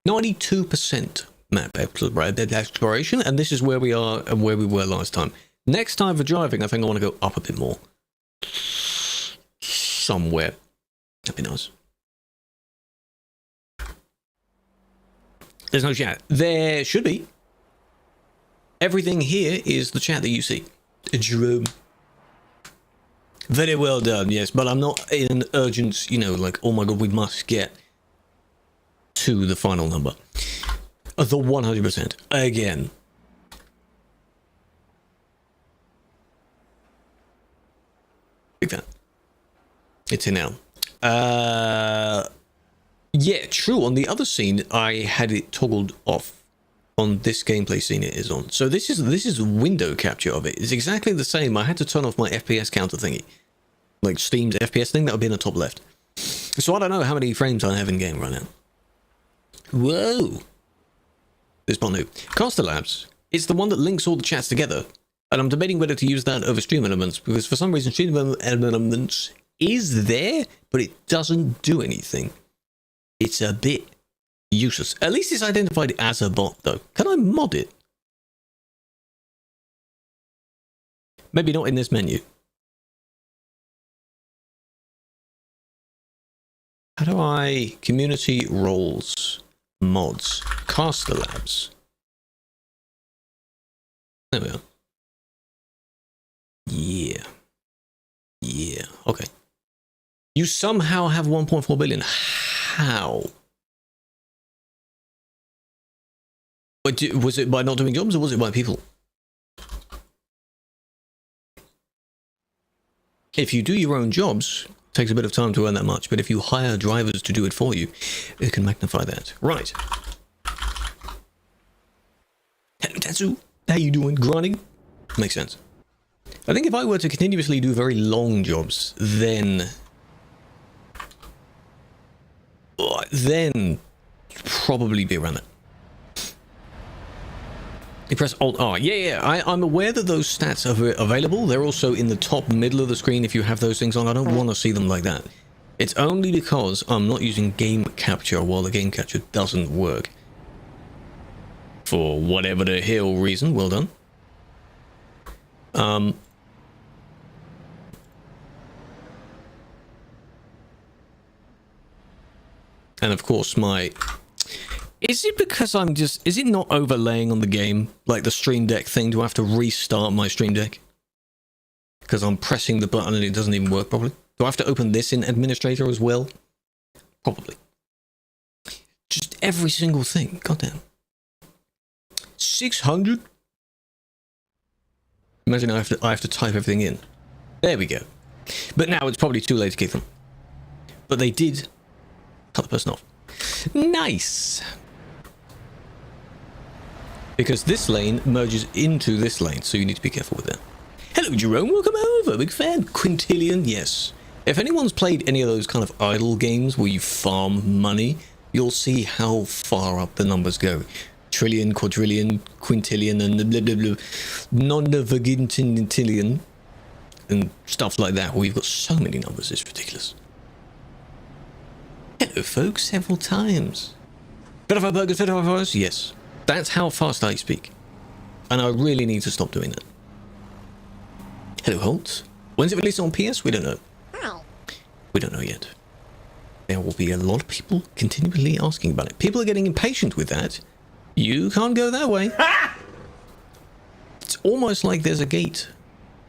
92% map exploration, and this is where we are and where we were last time. Next time for driving, I think I want to go up a bit more. Somewhere. That'd be nice. There's no chat. There should be. Everything here is the chat that you see. Jerome. Very well done, yes, but I'm not in an urgent, you know, like, oh my god, we must get to the final number. The 100%. Again. Big fan. It's here now. Yeah, true. On the other scene, I had it toggled off. On this gameplay scene it is on. So this is window capture of it. It's exactly the same. I had to turn off my FPS counter thingy. Like Steam's FPS thing, that would be in the top left. So I don't know how many frames I have in game right now. Whoa. This bot new. Caster Labs. It's the one that links all the chats together. And I'm debating whether to use that over Stream Elements, because for some reason Stream Elements is there, but it doesn't do anything. It's a bit useless. At least it's identified as a bot, though. Can I mod it? Maybe not in this menu. How do I... Community roles, mods, Caster Labs. There we are. Yeah. Yeah, okay. You somehow have 1.4 billion. How? Was it by not doing jobs or was it by people? If you do your own jobs, it takes a bit of time to earn that much, but if you hire drivers to do it for you, it can magnify that. Right. Hello, Tatsu. How you doing? Grinding? Makes sense. I think if I were to continuously do very long jobs, then probably be around that. You press Alt R. Yeah, I'm aware that those stats are available. They're also in the top middle of the screen if you have those things on. I don't want to see them like that. It's only because I'm not using game capture while the game capture doesn't work. For whatever the hell reason. Well done. And of course my... Is it because I'm just... Is it not overlaying on the game? Like the Stream Deck thing? Do I have to restart my Stream Deck? Because I'm pressing the button and it doesn't even work properly? Do I have to open this in Administrator as well? Probably. Just every single thing. Goddamn. 600? Imagine I have to type everything in. There we go. But now it's probably too late to kick them. But they did cut the person off. Nice! Because this lane merges into this lane, so you need to be careful with that. Hello, Jerome. Welcome over. Big fan. Quintillion, yes. If anyone's played any of those kind of idle games where you farm money, you'll see how far up the numbers go. Trillion, quadrillion, quintillion, and blah, blah, blah. Non-vagintillion, and stuff like that, where you've got so many numbers, it's ridiculous. Hello, folks, several times. Fettify burgers, fettify fries? Yes. That's how fast I speak. And I really need to stop doing that. Hello, Holt. When's it released on PS? We don't know. We don't know yet. There will be a lot of people continually asking about it. People are getting impatient with that. You can't go that way. It's almost like there's a gate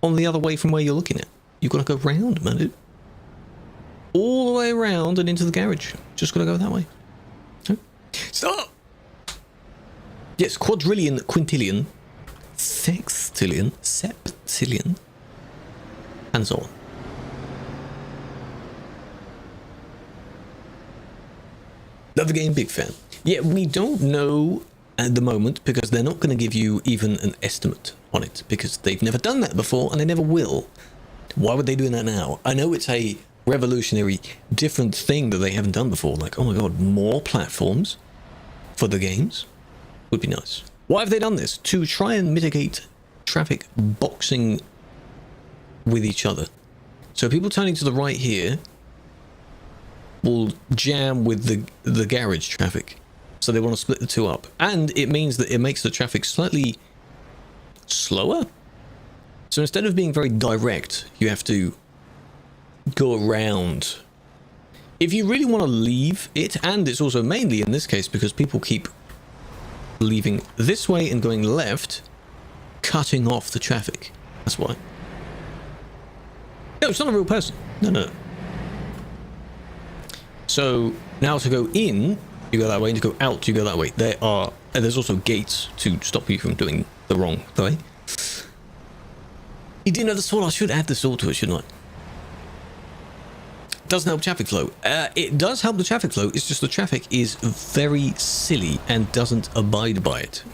on the other way from where you're looking at. You've got to go round, man, dude. All the way around and into the garage. Just got to go that way. Stop! Yes, quadrillion, quintillion, sextillion, septillion, and so on. Love the game, big fan. Yeah, we don't know at the moment because they're not going to give you even an estimate on it because they've never done that before and they never will. Why would they do that now? I know it's a revolutionary, different thing that they haven't done before. Like, oh my god, more platforms for the games would be nice. Why have they done this? To try and mitigate traffic boxing with each other. So people turning to the right here will jam with the garage traffic. So they want to split the two up. And it means that it makes the traffic slightly slower. So instead of being very direct, you have to go around. If you really want to leave it, and it's also mainly in this case because people keep leaving this way and going left, cutting off the traffic. That's why. No, it's not a real person. No. So now to go in, you go that way, and to go out, you go that way. There's also gates to stop you from doing the wrong way. You didn't know the sword. I should add the sword to it, shouldn't I? Doesn't help traffic flow. It does help the traffic flow. It's just the traffic is very silly and doesn't abide by it.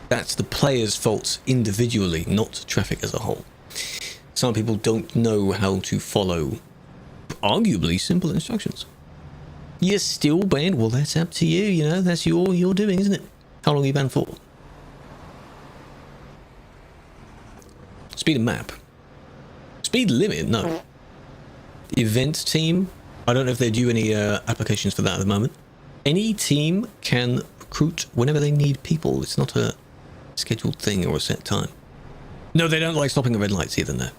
That's the player's fault individually, not traffic as a whole. Some people don't know how to follow arguably simple instructions. You're still banned? Well, that's up to you, you know. That's your doing, isn't it? How long are you banned for? Speed and map. Speed limit? No. Event team? I don't know if they do any applications for that at the moment. Any team can recruit whenever they need people. It's not a scheduled thing or a set time. No, they don't like stopping at red lights either, no.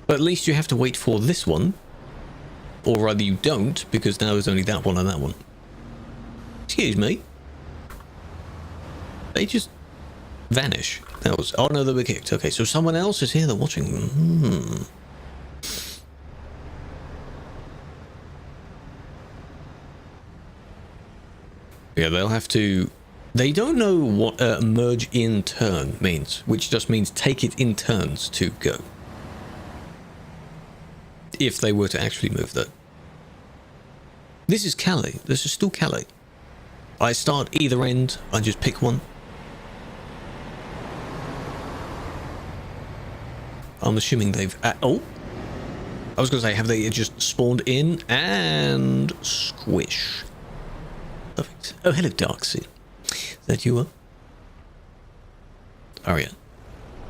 But at least you have to wait for this one. Or rather you don't, because now there's only that one and that one. Excuse me. They just vanish. That was... Oh no, they were kicked. Okay, so someone else is here. They're watching. Yeah, they'll have to... They don't know what merge in turn means, which just means take it in turns to go. If they were to actually move that. This is Calais. This is still Calais. I start either end. I just pick one. I'm assuming they've... oh! I was going to say, have they just spawned in and squish? Perfect. Oh, hello, Darksea. Is that you? Aria.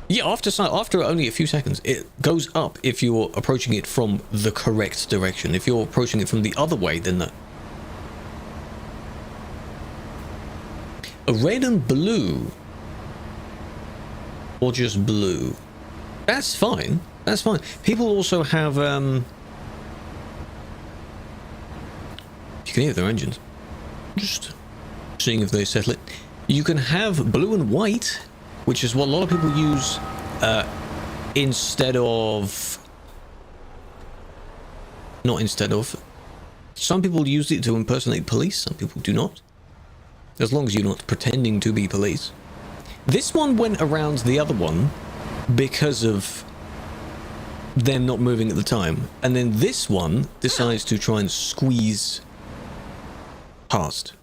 Yeah, after only a few seconds, it goes up if you're approaching it from the correct direction. If you're approaching it from the other way, then no. A red and blue. Or just blue. That's fine. That's fine. People also have, you can hear their engines. Just seeing if they settle it. You can have blue and white, which is what a lot of people use instead of... Not instead of. Some people use it to impersonate police, some people do not. As long as you're not pretending to be police. This one went around the other one because of them not moving at the time. And then this one decides to try and squeeze past.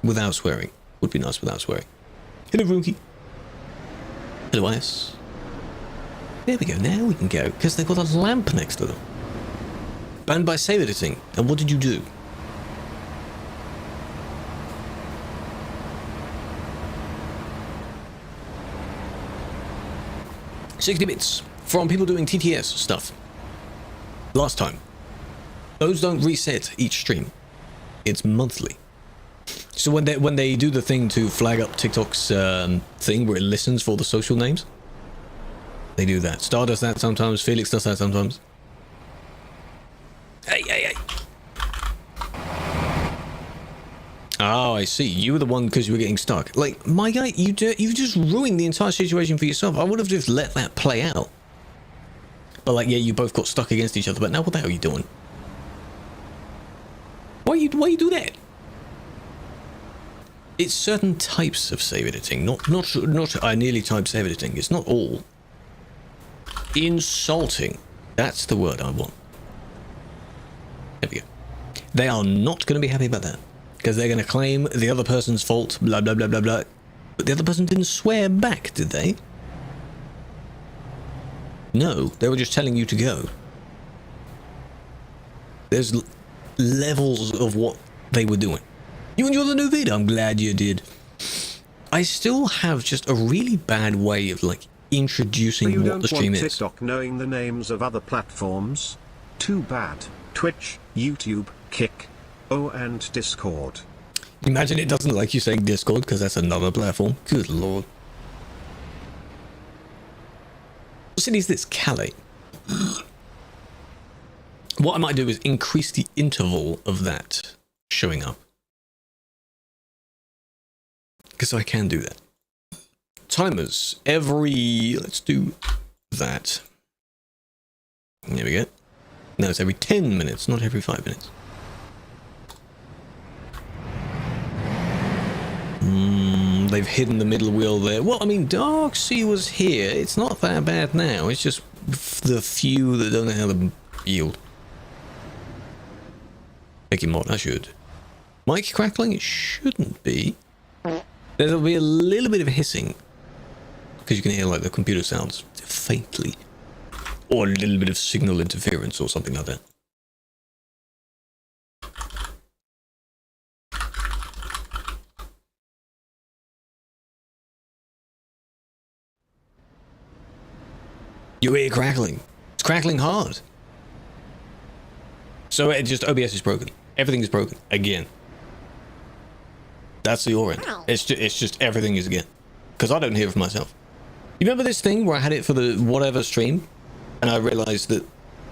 Without swearing. Would be nice without swearing. Hello, Rookie. Hello, Ice. There we go. Now we can go. Because they've got a lamp next to them. Banned by save editing. And what did you do? $60 bits from people doing TTS stuff. Last time. Those don't reset each stream. It's monthly. So when they do the thing to flag up TikTok's thing where it listens for the social names, they do that. Star does that sometimes. Felix does that sometimes. Hey. Oh, I see. You were the one because you were getting stuck. Like, my guy, you just ruined the entire situation for yourself. I would have just let that play out. But like, yeah, you both got stuck against each other. But now what the hell are you doing? Why you do that? It's certain types of save editing, not I nearly typed save editing. It's not all. Insulting. That's the word I want. There we go. They are not going to be happy about that. Because they're going to claim the other person's fault, blah, blah, blah, blah, blah. But the other person didn't swear back, did they? No, they were just telling you to go. There's levels of what they were doing. You enjoy the new video? I'm glad you did. I still have just a really bad way of like introducing what the stream is. TikTok knowing the names of other platforms. too bad. Twitch, YouTube, Kick, oh, and Discord. Imagine it doesn't like you saying Discord because that's another platform. Good lord. What city is this? Calais. What I might do is increase the interval of that showing up. Because I can do that. Timers. Let's do that. There we go. No, it's every 10 minutes, not every 5 minutes. They've hidden the middle wheel there. Well, I mean, Darksea was here. It's not that bad now. It's just the few that don't know how to yield. Making mod, I should. Mic crackling? It shouldn't be. There'll be a little bit of hissing. Because you can hear like the computer sounds faintly. Or a little bit of signal interference or something like that. You hear crackling. It's crackling hard. So it just, OBS is broken. Everything is broken. Again. That's the your end. It's just everything is again. Because I don't hear it for myself. You remember this thing where I had it for the whatever stream? And I realized that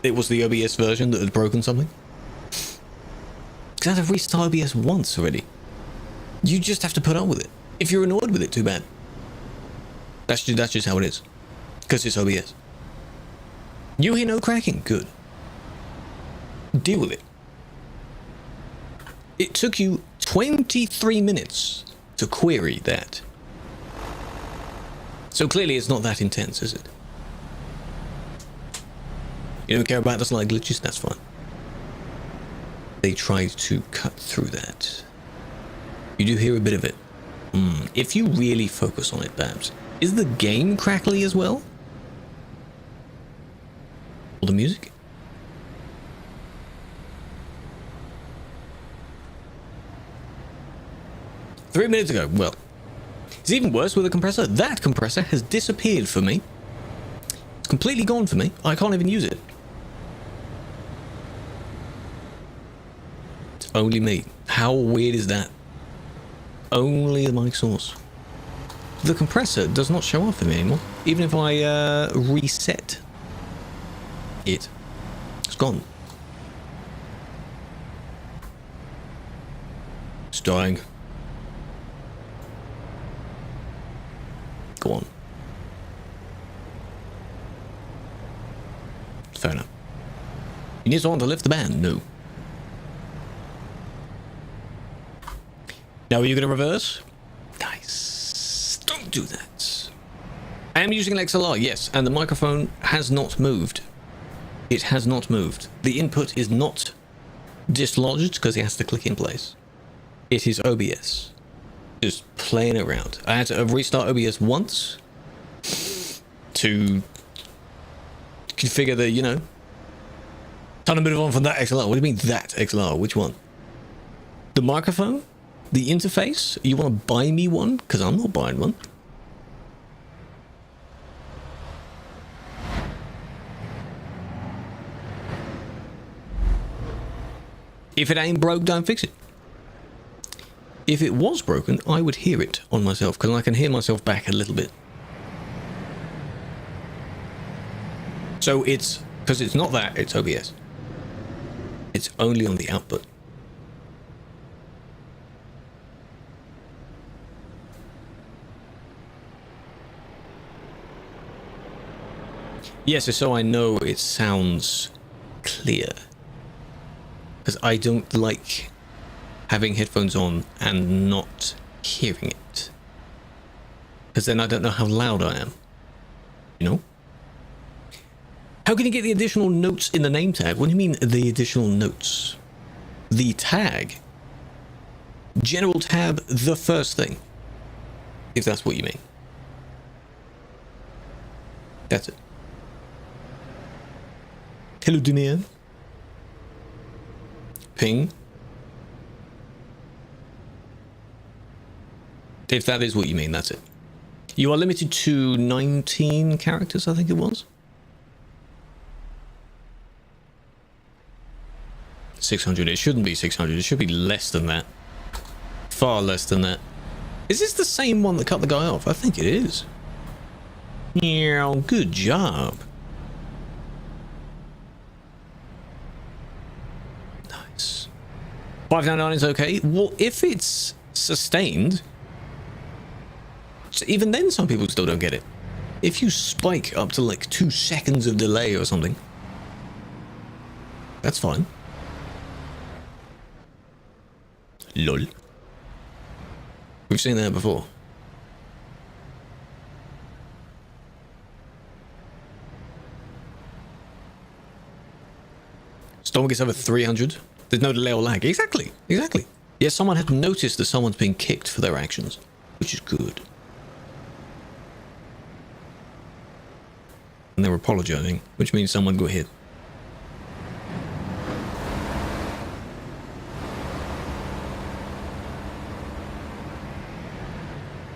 it was the OBS version that had broken something? Because I had to restart OBS once already. You just have to put up with it. If you're annoyed with it, too bad. That's just how it is. Because it's OBS. You hear no cracking? Good. Deal with it. It took you 23 minutes to query that. So clearly it's not that intense, is it? You don't care about the slide glitches? That's fine. They tried to cut through that. You do hear a bit of it. If you really focus on it, Babs. Is the game crackly as well? Or the music? Three minutes ago. Well, it's even worse with the compressor. That compressor has disappeared for me. It's completely gone for me. I can't even use it. It's only me. How weird is that? Only the mic source. The compressor does not show up for me anymore. Even if I reset it. It's gone. It's dying. Go on. Fair enough. You need someone to lift the band? No. Now are you going to reverse? Nice. Don't do that. I am using an XLR, yes, and the microphone has not moved. It has not moved. The input is not dislodged because it has to click in place. It is OBS. Just playing around. I had to restart OBS once to configure the, you know, time to move on from that XLR. What do you mean that XLR? Which one? The microphone? The interface? You want to buy me one? Because I'm not buying one. If it ain't broke, don't fix it. If it was broken, I would hear it on myself, because I can hear myself back a little bit. So it's, because it's not that, it's OBS. It's only on the output. Yes, so I know it sounds clear. Because I don't like having headphones on and not hearing it. Because then I don't know how loud I am. You know? How can you get the additional notes in the name tag? What do you mean, the additional notes? The tag? General tab, the first thing. If that's what you mean. That's it. Hello, Demir. Ping. If that is what you mean, that's it. You are limited to 19 characters, I think it was. 600. It shouldn't be 600. It should be less than that. Far less than that. Is this the same one that cut the guy off? I think it is. Yeah, good job. Nice. 599 is okay. Well, if it's sustained, even then some people still don't get it. If you spike up to like 2 seconds of delay or something, that's fine. Lol. We've seen that before. Storm gets over 300. There's no delay or lag. Exactly. Exactly. Yes, someone has noticed that someone's being kicked for their actions, which is good. And they're apologizing, which means someone got hit.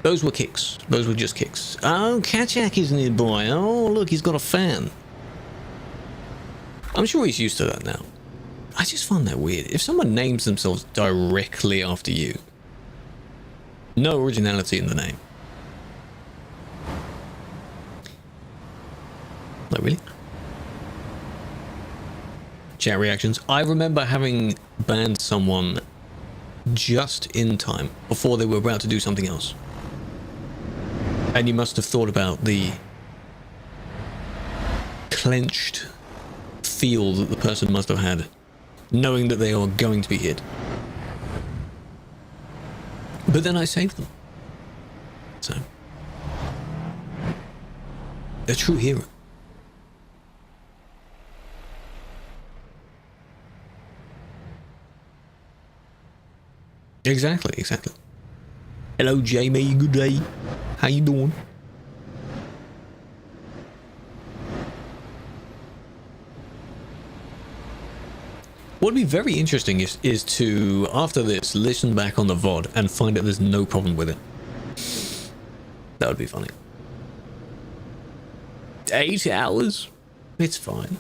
Those were kicks. Those were just kicks. Oh, Kachak is nearby. Oh, look, he's got a fan. I'm sure he's used to that now. I just find that weird. If someone names themselves directly after you, no originality in the name. Like, really? Chat reactions. I remember having banned someone just in time before they were about to do something else. And you must have thought about the clenched feel that the person must have had, knowing that they are going to be hit. But then I saved them. So, a true hero. Exactly, exactly. Hello, Jamie. Good day. How you doing? What would be very interesting is to, after this, listen back on the VOD and find that there's no problem with it. That would be funny. 8 hours? It's fine.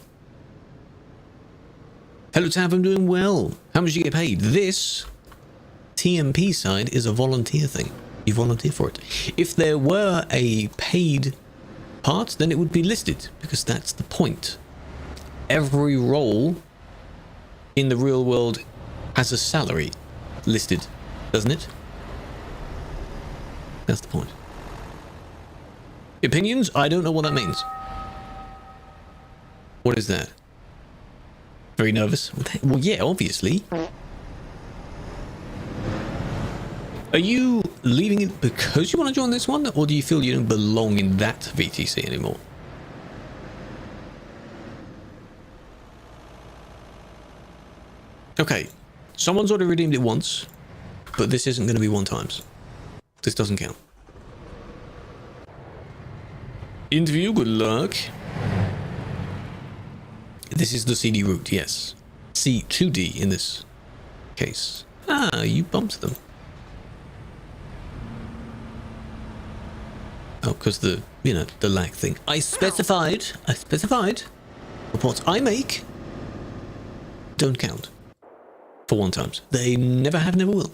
Hello, Tav, I'm doing well. How much do you get paid? This TMP side is a volunteer thing. You volunteer for it. If there were a paid part, then it would be listed, because that's the point. Every role in the real world has a salary listed, doesn't it? That's the point. Opinions? I don't know what that means. What is that? Very nervous? Well, yeah, obviously. Are you leaving it because you want to join this one, or do you feel you don't belong in that VTC anymore? Okay, someone's already redeemed it once, but this isn't going to be 1 times. This doesn't count. Interview, good luck. This is the CD route, yes. C2D in this case. Ah, you bumped them. Oh, because the, you know, the lag thing. I specified. Reports I make don't count for 1 times. They never have, never will.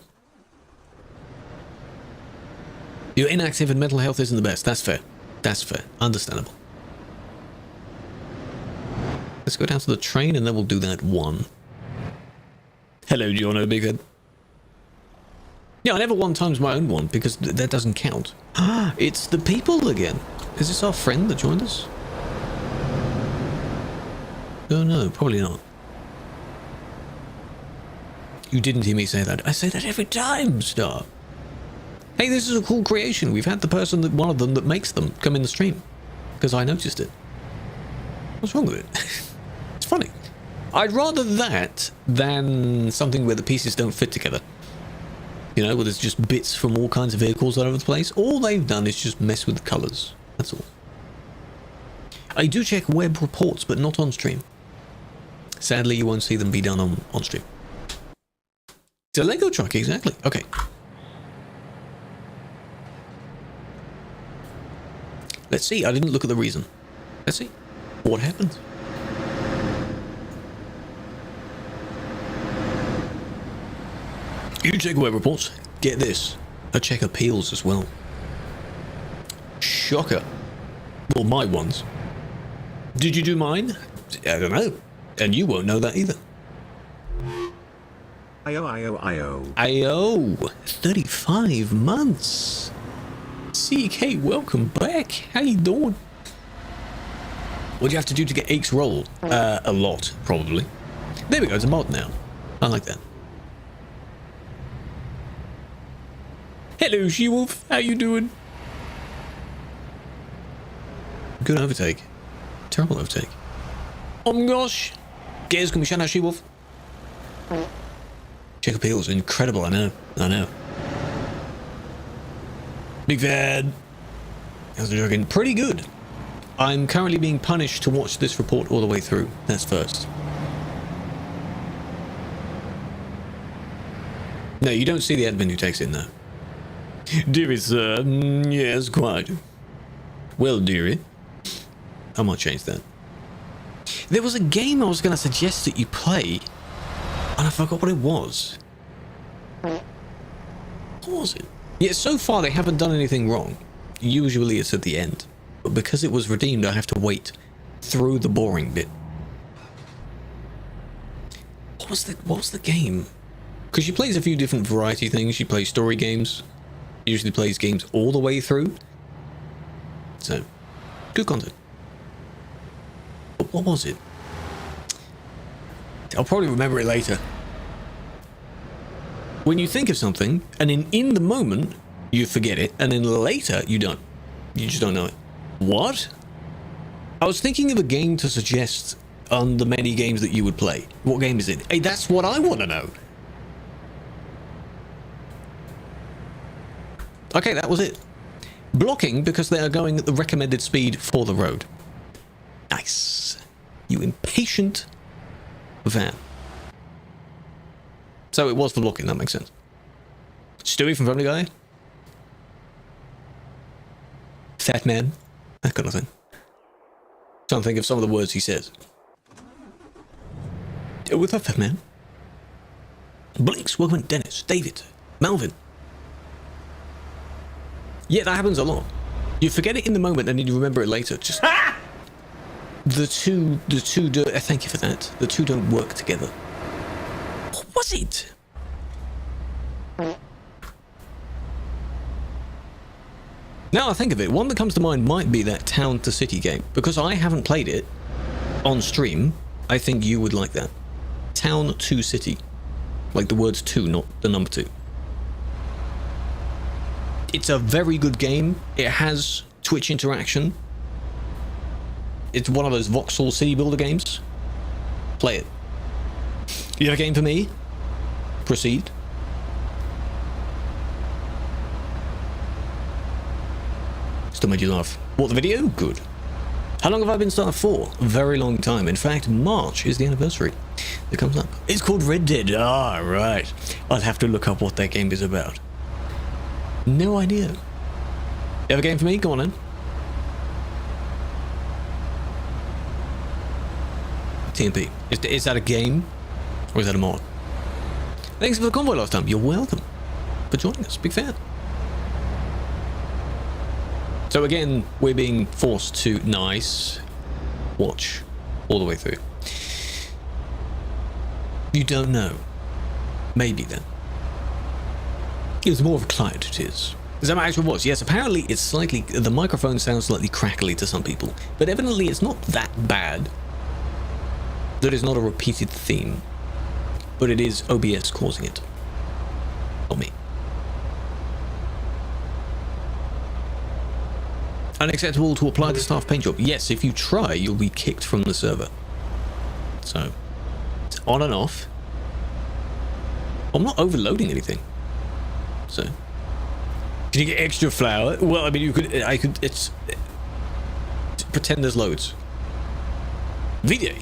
You're inactive and mental health isn't the best. That's fair. That's fair. Understandable. Let's go down to the train and then we'll do that 1. Hello, Jono, big head. Yeah, I never 1 times my own one because that doesn't count. Ah, it's the people again. Is this our friend that joined us? Oh no, probably not. You didn't hear me say that. I say that every time, Star. Hey, this is a cool creation. We've had the person, that one of them that makes them, come in the stream. Because I noticed it. What's wrong with it? It's funny. I'd rather that than something where the pieces don't fit together. You know, where there's just bits from all kinds of vehicles all over the place. All they've done is just mess with the colours. That's all. I do check web reports, but not on stream. Sadly, you won't see them be done on stream. It's a Lego truck, exactly. Okay. Let's see. I didn't look at the reason. Let's see. What happened? You take away reports. Get this. I check appeals as well. Shocker. Well, my ones. Did you do mine? I don't know. And you won't know that either. Io. 35 months. CK, welcome back. How you doing? What do you have to do to get Aches roll? A lot, probably. There we go, it's a mod now. I like that. Hello, She-Wolf. How you doing? Good overtake. Terrible overtake. Oh my gosh. Gears, can we shout out She-Wolf? Check appeals, incredible, I know. Big fan. How's it looking? Pretty good. I'm currently being punished to watch this report all the way through. That's first. No, you don't see the admin who takes it now. Dearie, sir. Yes, quite. Well, dearie. I might change that. There was a game I was going to suggest that you play, and I forgot what it was. What was it? Yeah, so far they haven't done anything wrong. Usually it's at the end. But because it was redeemed, I have to wait through the boring bit. What was the game? Because she plays a few different variety things. She plays story games. Usually plays games all the way through. So, good content. But what was it? I'll probably remember it later. When you think of something, and in the moment, you forget it, and then later, you don't. You just don't know it. What? I was thinking of a game to suggest on the many games that you would play. What game is it? Hey, that's what I want to know. Okay, that was it. Blocking because they are going at the recommended speed for the road. Nice. You impatient van. So it was for blocking, that makes sense. Stewie from Family Guy? Fat man? That kind of thing. Trying to think of some of the words he says. With a fat man. Blinks, welcome Dennis, David, Melvin. Yeah, that happens a lot. You forget it in the moment and then you remember it later. Just the two do. Thank you for that. The two don't work together. What was it? Now I think of it, one that comes to mind might be that Town to City game. Because I haven't played it on stream, I think you would like that. Town to City. Like the words two, not the number two. It's a very good game. It has Twitch interaction. It's one of those Vauxhall City Builder games. Play it. You have a game for me? Proceed. Still made you laugh. What, the video? Good. How long have I been started for? A very long time. In fact, March is the anniversary that comes up. It's called Red Dead. Ah, right. I'll have to look up what that game is about. No idea. You have a game for me? Go on in. TMP. Is that a game? Or is that a mod? Thanks for the convoy last time. You're welcome for joining us. Big fan. So again, we're being forced to watch all the way through. You don't know. Maybe then. It's more of a client, it is. Is that my actual voice? Yes, apparently it's slightly... The microphone sounds slightly crackly to some people, but evidently it's not that bad. That is not a repeated theme, but it is OBS causing it. Not me. Unacceptable to apply the staff paint job. Yes, if you try, you'll be kicked from the server. So, it's on and off. I'm not overloading anything. So, can you get extra flour? Well, I mean, it's pretend there's loads. V-Day.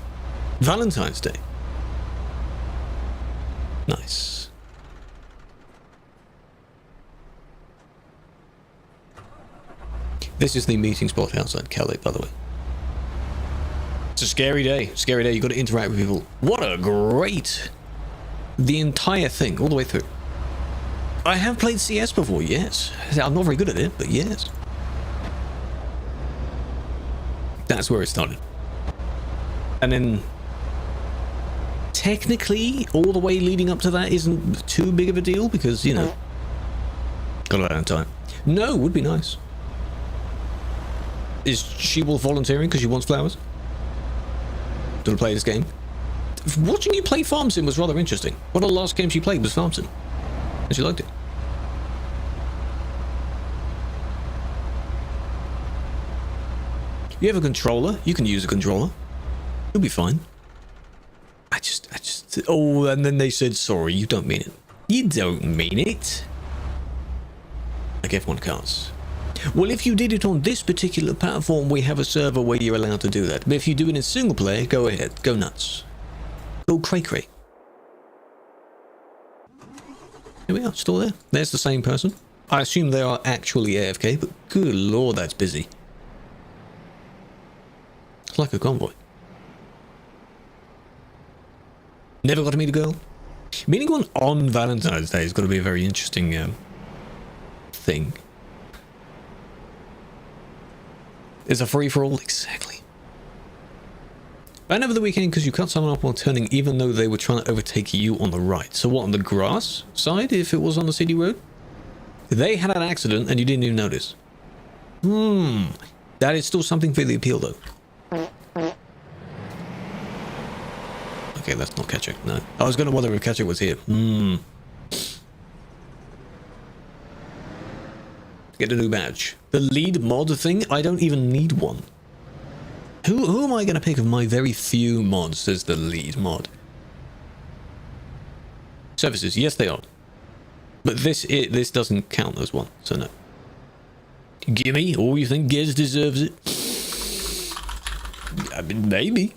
Valentine's Day. Nice. This is the meeting spot outside Calais, by the way. It's a scary day. Scary day. You've got to interact with people. What a great... The entire thing, all the way through. I have played CS before, yes. I'm not very good at it, but yes. That's where it started. And then technically all the way leading up to that isn't too big of a deal because, you know, got a lot of time. No, would be nice. Is she will volunteering because she wants flowers to play this game? Watching you play Farm Sim was rather interesting. One of the last games she played was Farm Sim, and she liked it. You have a controller, you can use a controller. You'll be fine. I just, oh, and then they said, sorry, you don't mean it. You don't mean it. Like F1 cars. Well, if you did it on this particular platform, we have a server where you're allowed to do that. But if you do it in single player, go ahead, go nuts. Go cray-cray. Here we are, still there. There's the same person. I assume they are actually AFK, but good lord, that's busy. It's like a convoy. Never got to meet a girl. Meeting one on Valentine's Day is going to be a very interesting thing. It's a free-for-all, exactly. Ran over the weekend because you cut someone up while turning even though they were trying to overtake you on the right. So what, on the grass side if it was on the city road? They had an accident and you didn't even notice. That is still something for the appeal though. Okay, that's not Ketchup, no. I was going to wonder if Ketchup was here. Get a new badge. The lead mod thing? I don't even need one. Who am I going to pick of my very few mods as the lead mod? Services, yes they are. But this doesn't count as one, so no. Gimme, or you think Gez deserves it? I mean, maybe.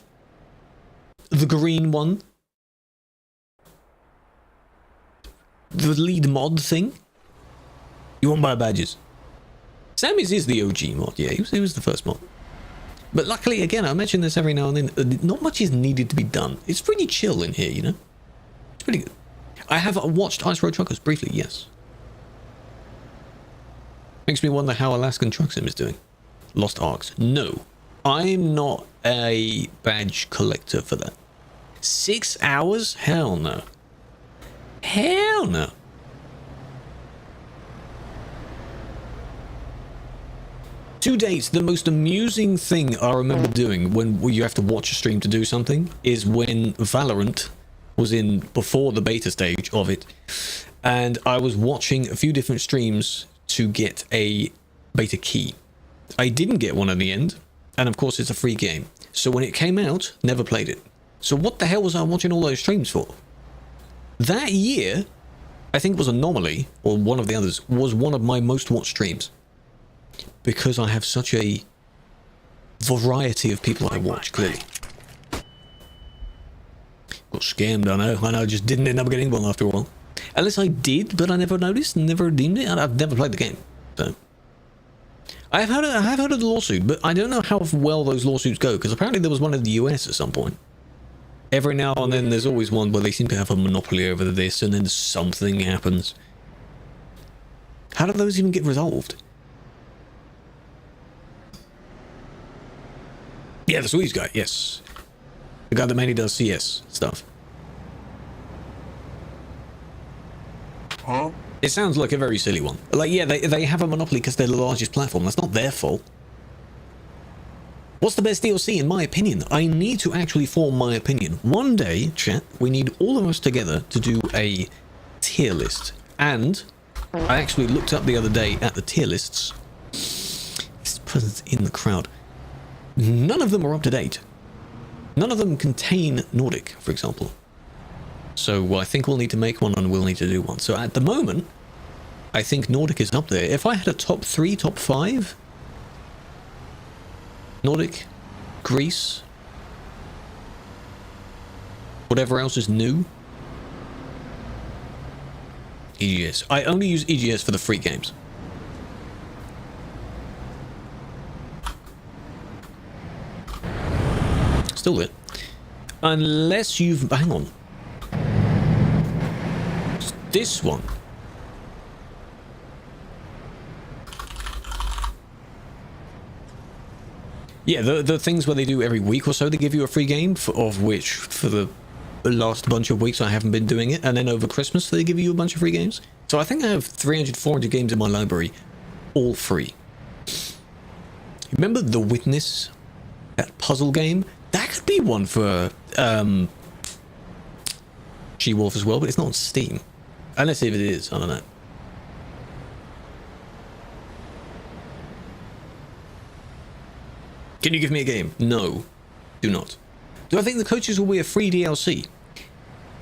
The green one. The lead mod thing. You want my badges? Sammy's is the OG mod, yeah, he was the first mod. But luckily, again, I mention this every now and then, not much is needed to be done. It's pretty chill in here, you know? It's pretty good. I have watched Ice Road Truckers briefly, yes. Makes me wonder how Alaskan Truck Sim is doing. Lost Arcs. No. I'm not a badge collector for that. 6 hours? Hell no. Hell no. To date, the most amusing thing I remember doing when you have to watch a stream to do something is when Valorant was in before the beta stage of it, and I was watching a few different streams to get a beta key. I didn't get one at the end, and of course it's a free game. So when it came out, never played it. So what the hell was I watching all those streams for? That year, I think it was Anomaly, or one of the others, was one of my most watched streams. Because I have such a variety of people I watch, clearly. Got scammed, I know, I just didn't end up getting one after a while. Unless I did, but I never noticed, never redeemed it, and I've never played the game, so... I have heard of the lawsuit, but I don't know how well those lawsuits go, because apparently there was one in the US at some point. Every now and then there's always one where they seem to have a monopoly over this, and then something happens. How do those even get resolved? Yeah, the Swedish guy, yes. The guy that mainly does CS stuff. Huh? It sounds like a very silly one. Like, yeah, they have a monopoly because they're the largest platform. That's not their fault. What's the best DLC in my opinion? I need to actually form my opinion. One day, chat, we need all of us together to do a tier list. And I actually looked up the other day at the tier lists. This presence in the crowd. None of them are up to date. None of them contain Nordic, for example. So I think we'll need to make one and we'll need to do one. So at the moment, I think Nordic is up there. If I had a top 3, top 5, Nordic, Greece, whatever else is new, EGS. I only use EGS for the free games. Still it. Unless you've... hang on. This one. Yeah, the things where they do every week or so, they give you a free game, of which for the last bunch of weeks I haven't been doing it, and then over Christmas they give you a bunch of free games. So I think I have 300, 400 games in my library, all free. Remember The Witness? That puzzle game? That could be one for G-Wolf as well, but it's not on Steam. Unless if it is, I don't know. Can you give me a game? No, do not. Do I think the coaches will be a free DLC?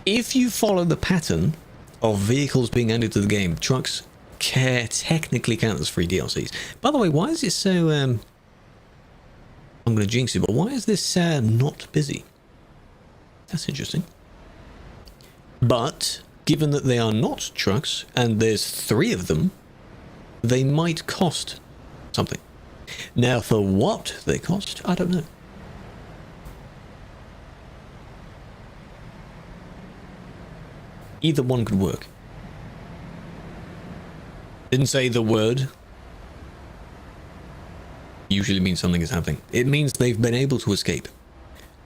If you follow the pattern of vehicles being added to the game, trucks technically count as free DLCs. By the way, why is it so... I'm going to jinx it, but why is this not busy? That's interesting. But, given that they are not trucks, and there's 3 of them, they might cost something. Now, for what they cost, I don't know. Either one could work. Didn't say the word. Usually means something is happening. It means they've been able to escape.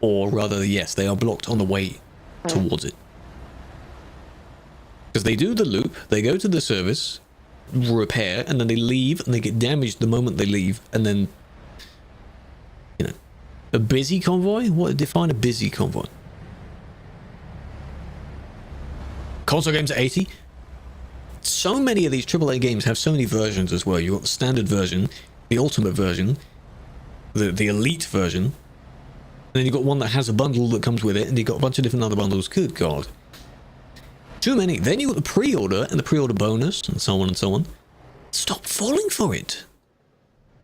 Or rather, yes, they are blocked on the way towards it. Because they do the loop, they go to the service, repair, and then they leave, and they get damaged the moment they leave, and then, you know, a busy convoy? What define a busy convoy? Console games are 80. So many of these AAA games have so many versions as well. You've got the standard version, the ultimate version, the elite version, and then you've got one that has a bundle that comes with it, and you've got a bunch of different other bundles. Good God. Too many. Then you've got the pre-order and the pre-order bonus, and so on and so on. Stop falling for it.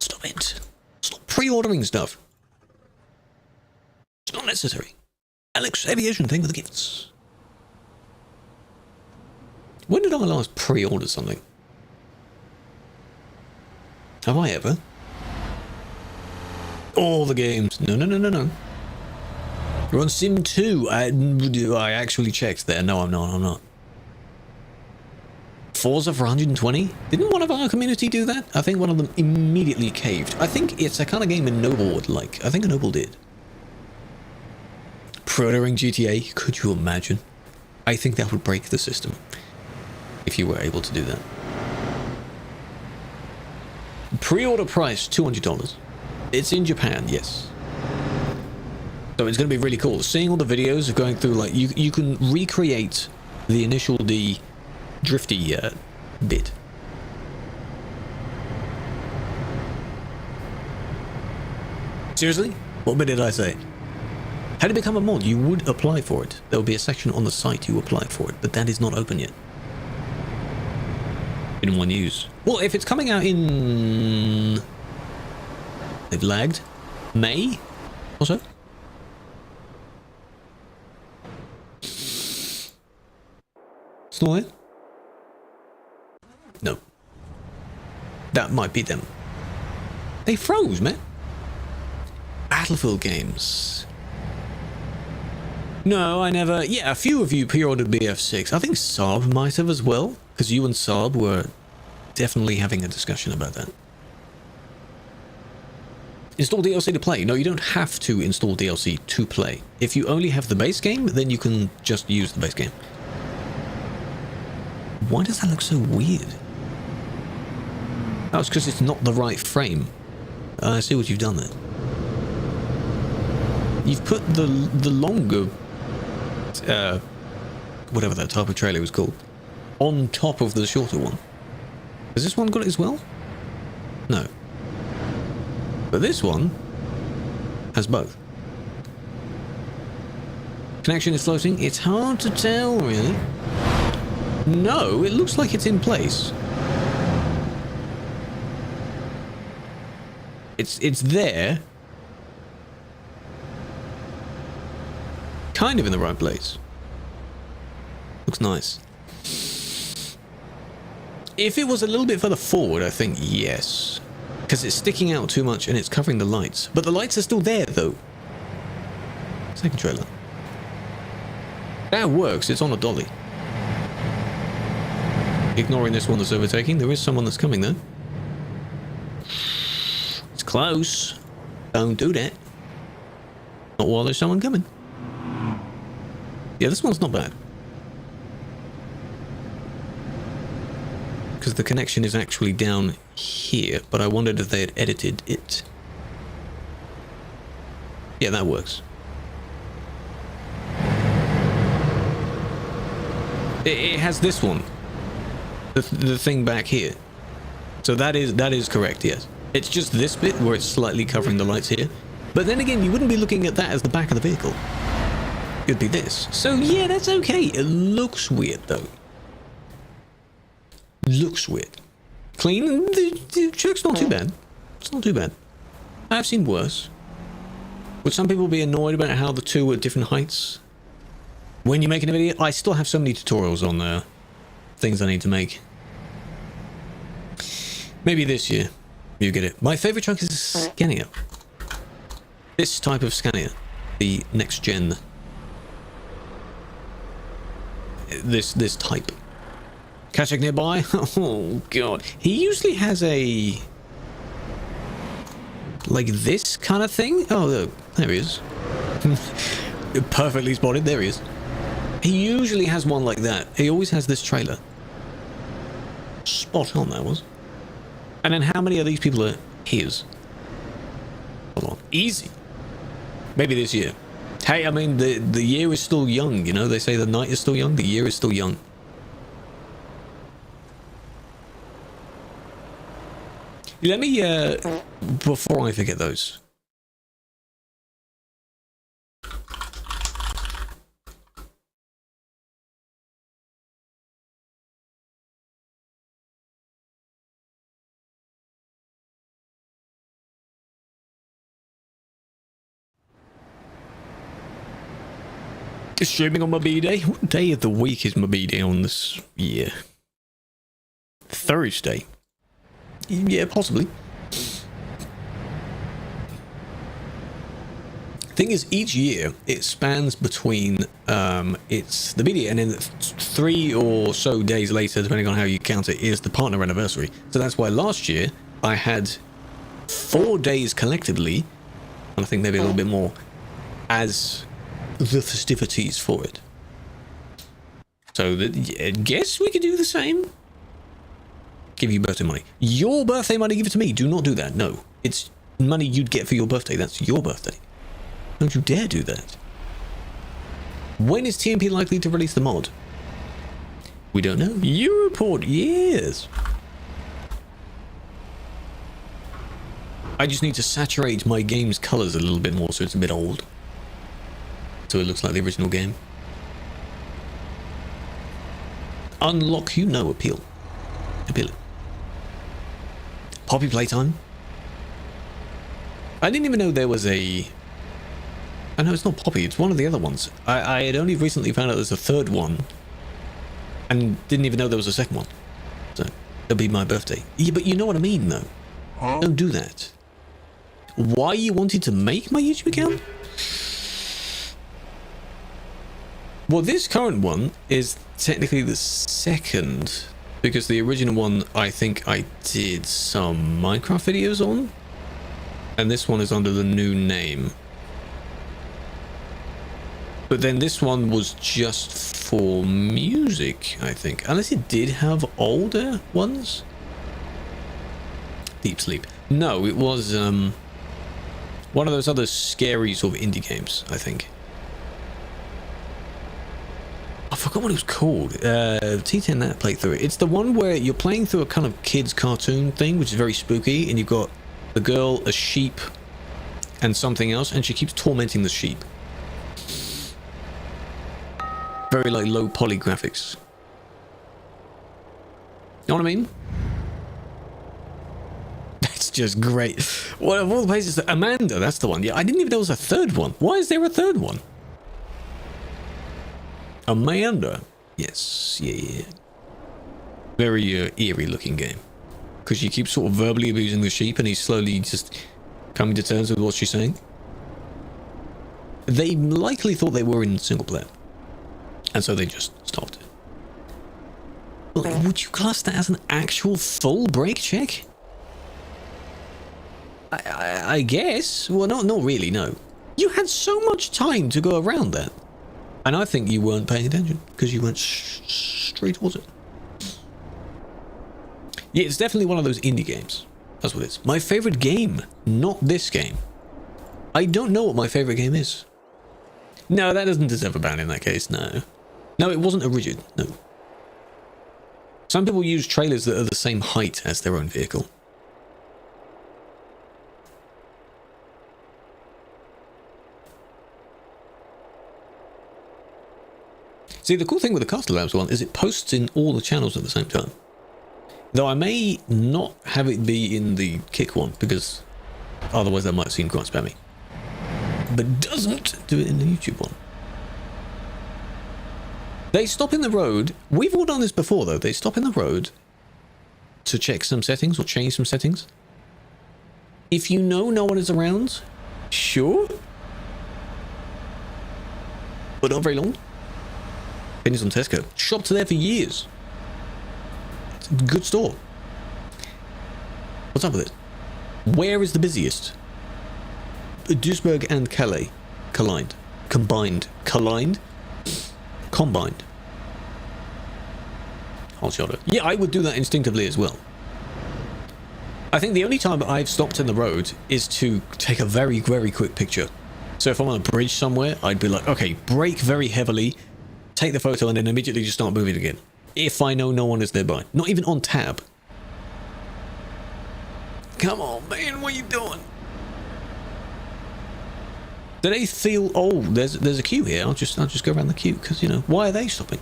Stop it. Stop pre-ordering stuff. It's not necessary. Alex Aviation thing with the gifts. When did I last pre-order something? Have I ever? All the games. No. We're on Sim 2. I actually checked there. No, I'm not. Forza for 120? Didn't one of our community do that? I think one of them immediately caved. I think it's a kind of game a Noble would like. I think a Noble did. Pre-ordering GTA? Could you imagine? I think that would break the system. If you were able to do that. Pre-order price, $200. It's in Japan, yes. So it's going to be really cool. Seeing all the videos of going through, like, you can recreate the initial D drifty bit. Seriously? What bit did I say? How to become a mod? You would apply for it. There will be a section on the site you apply for it, but that is not open yet. In one use. Well, if it's coming out in... They've lagged. May? Or so? Still there? No. That might be them. They froze, man. Battlefield games. No, I never... Yeah, a few of you pre-ordered BF6. I think Saab might have as well. Because you and Saab were definitely having a discussion about that. Install DLC to play. No, you don't have to install DLC to play. If you only have the base game, then you can just use the base game. Why does that look so weird? Oh, it's because it's not the right frame. I see what you've done there. You've put the longer... whatever that type of trailer was called. On top of the shorter one. Has this one got it as well? No. But this one has both. Connection is floating. It's hard to tell, really. No, it looks like it's in place. It's there. Kind of in the right place. Looks nice. If it was a little bit further forward, I think yes. Because it's sticking out too much and it's covering the lights. But the lights are still there, though. Second trailer. That works. It's on a dolly. Ignoring this one that's overtaking. There is someone that's coming, though. It's close. Don't do that. Not while there's someone coming. Yeah, this one's not bad. Because the connection is actually down here, but I wondered if they had edited it. Yeah, that works. It has this one. The thing back here. So that is correct, yes. It's just this bit where it's slightly covering the lights here. But then again, you wouldn't be looking at that as the back of the vehicle. It'd be this. So yeah, that's okay. It looks weird though. Looks weird. Clean. The truck's not too bad. It's not too bad. I've seen worse. Would some people be annoyed about how the two are different heights? When you're making a video, I still have so many tutorials on things I need to make. Maybe this year you get it. My favorite truck is a Scania. This type of Scania, the next gen. This type. Kachek nearby. Oh god, he usually has a like this kind of thing. Oh look, there he is. Perfectly spotted. There he is. He usually has one like that. He always has this trailer. Spot on, that was. And then how many of these people are his? Hold on. Easy. Maybe this year. Hey, I mean, the year is still young, you know? They say the night is still young, the year is still young. Let me, before I forget those. Streaming on my B-Day? What day of the week is my B-Day on this year? Thursday? Yeah, possibly. Thing is, each year it spans between it's the B-Day and then 3 or so days later, depending on how you count it, is the partner anniversary. So that's why last year I had 4 days collectively, and I think maybe a little bit more, as the festivities for it. So I guess we could do the same. Give you birthday money. Your birthday money, give it to me. Do not do that. No. It's money you'd get for your birthday. That's your birthday. Don't you dare do that. When is TMP likely to release the mod? We don't know. Europort, yes. I just need to saturate my game's colors a little bit more so it's a bit old. So it looks like the original game. Unlock you no appeal. Appeal. Poppy playtime. I didn't even know there was a... I know it's not Poppy, it's one of the other ones. I had only recently found out there's a third one. And didn't even know there was a second one. So, it'll be my birthday. Yeah, but you know what I mean though. Huh? Don't do that. Why you wanted to make my YouTube account? Well, this current one is technically the second, because the original one I think I did some Minecraft videos on, and this one is under the new name. But then this one was just for music, I think, unless it did have older ones. Deep Sleep. No, it was one of those other scary sort of indie games, I think. I forgot what it was called. T10 that playthrough. It's the one where you're playing through a kind of kids cartoon thing, which is very spooky, and you've got the girl, a sheep, and something else, and she keeps tormenting the sheep. Very like low poly graphics. You know what I mean? That's just great. What of all the places? Amanda, that's the one. Yeah, I didn't even know there was a third one. Why is there a third one? Amanda. Yes, yeah. Very eerie looking game. Because she keeps sort of verbally abusing the sheep and he's slowly just coming to terms with what she's saying. They likely thought they were in single player. And so they just stopped it. Would you class that as an actual full break check? I guess. Well, not really, no. You had so much time to go around that. And I think you weren't paying attention because you went straight towards it. Yeah, it's definitely one of those indie games. That's what it is. My favorite game, not this game. I don't know what my favorite game is. No, that doesn't deserve a ban in that case, no. No, it wasn't a rigid, no. Some people use trailers that are the same height as their own vehicle. See, the cool thing with the Castle Labs one is it posts in all the channels at the same time. Though I may not have it be in the Kick one, because otherwise that might seem quite spammy. But doesn't do it in the YouTube one. They stop in the road. We've all done this before, though. They stop in the road to check some settings or change some settings. If you know no one is around, sure. But not very long. Opinions on Tesco. Shopped there for years. It's a good store. What's up with it? Where is the busiest? Duisburg and Calais. Combined. Combined. Combined? Combined. Yeah, I would do that instinctively as well. I think the only time I've stopped in the road is to take a very, very quick picture. So if I'm on a bridge somewhere, I'd be like, okay, brake very heavily, take the photo, and then immediately just start moving again. If I know no one is nearby. Not even on tab. Come on, man, what are you doing? Do they feel, oh, there's a queue here, I'll just go around the queue, because, you know, why are they stopping?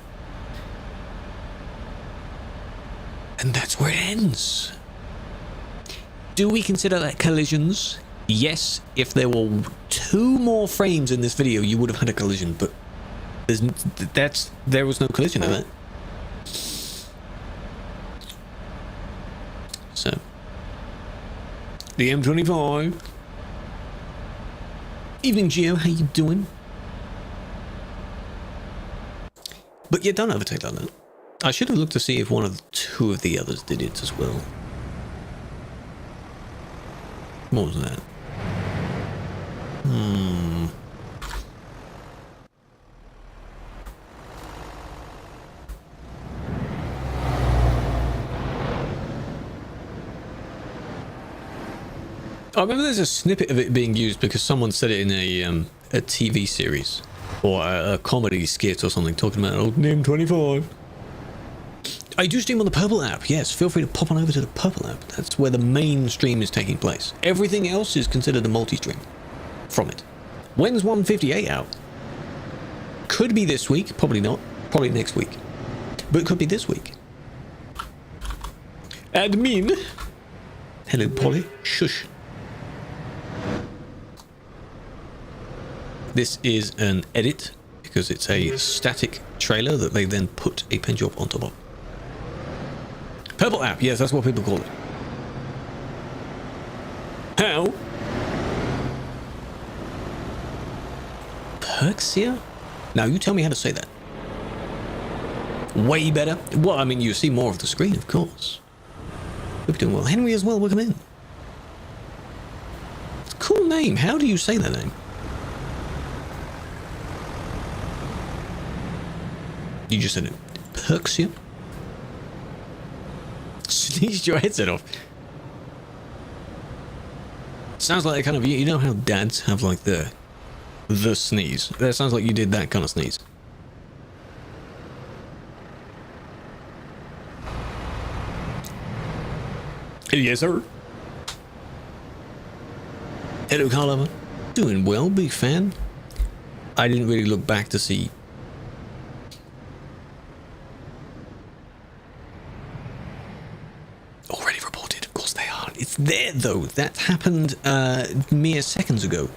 And that's where it ends. Do we consider that collisions? Yes, if there were 2 more frames in this video, you would have had a collision, but there was no collision in that. So, the M25. Evening, Geo, how you doing? But yeah, don't overtake that, though. I should have looked to see if 2 of the others did it as well. What was that? I remember there's a snippet of it being used because someone said it in a TV series or a comedy skit or something talking about old M25. I do stream on the Purple app. Yes, feel free to pop on over to the Purple app. That's where the main stream is taking place. Everything else is considered a multi-stream from it. When's 158 out? Could be this week. Probably not. Probably next week. But it could be this week. Admin. Hello, Polly. Shush. This is an edit because it's a static trailer that they then put a paint job on top of. Purple app, yes, that's what people call it. How? Perxia? Now you tell me how to say that. Way better. Well, I mean, you see more of the screen, of course. Hope you're doing well. Henry as well, welcome in. It's a cool name. How do you say that name? You just said it. Perxia? Sneezed your headset off. Sounds like a kind of, you know how dads have like the sneeze. That sounds like you did that kind of sneeze. Yes, sir. Hello, Carl. Doing well, big fan. I didn't really look back to see. Already reported. Of course they are. It's there, though. That happened mere seconds ago.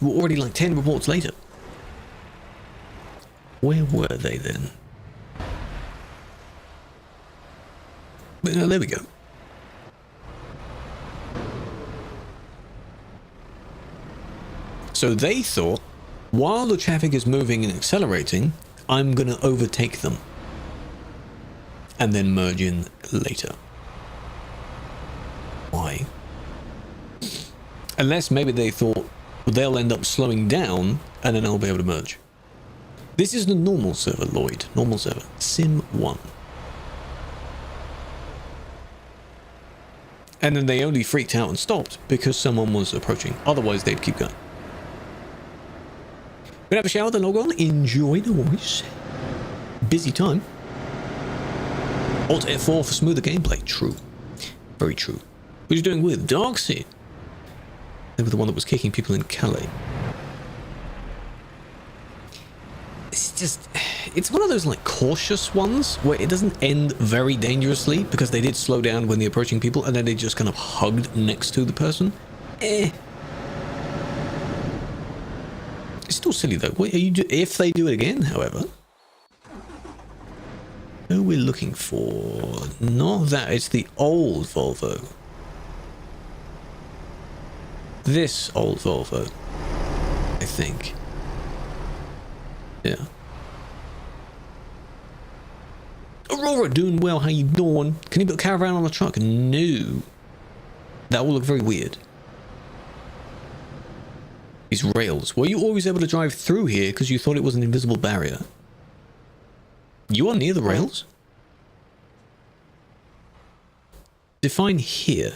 We're already like 10 reports later. Where were they then? But no, there we go. So they thought, while the traffic is moving and accelerating, I'm going to overtake them. And then merge in later. Why? Unless maybe they thought they'll end up slowing down and then they'll be able to merge. This is the normal server, Lloyd. Normal server. Sim 1. And then they only freaked out and stopped because someone was approaching. Otherwise, they'd keep going. We'd have a shower, then log on. Enjoy the voice. Busy time. Alt F4 for smoother gameplay. True. Very true. Who's you doing with? Darkseid. They were the one that was kicking people in Calais. It's just... It's one of those, like, cautious ones where it doesn't end very dangerously because they did slow down when they're approaching people and then they just kind of hugged next to the person. It's still silly, though. What are you if they do it again, however... Who we're looking for? Not that. It's the old Volvo. This old Volvo, I think. Yeah. Aurora, doing well. How you doing? Can you put a caravan on the truck? No. That will look very weird. These rails. Were you always able to drive through here because you thought it was an invisible barrier? You are near the rails? Define here.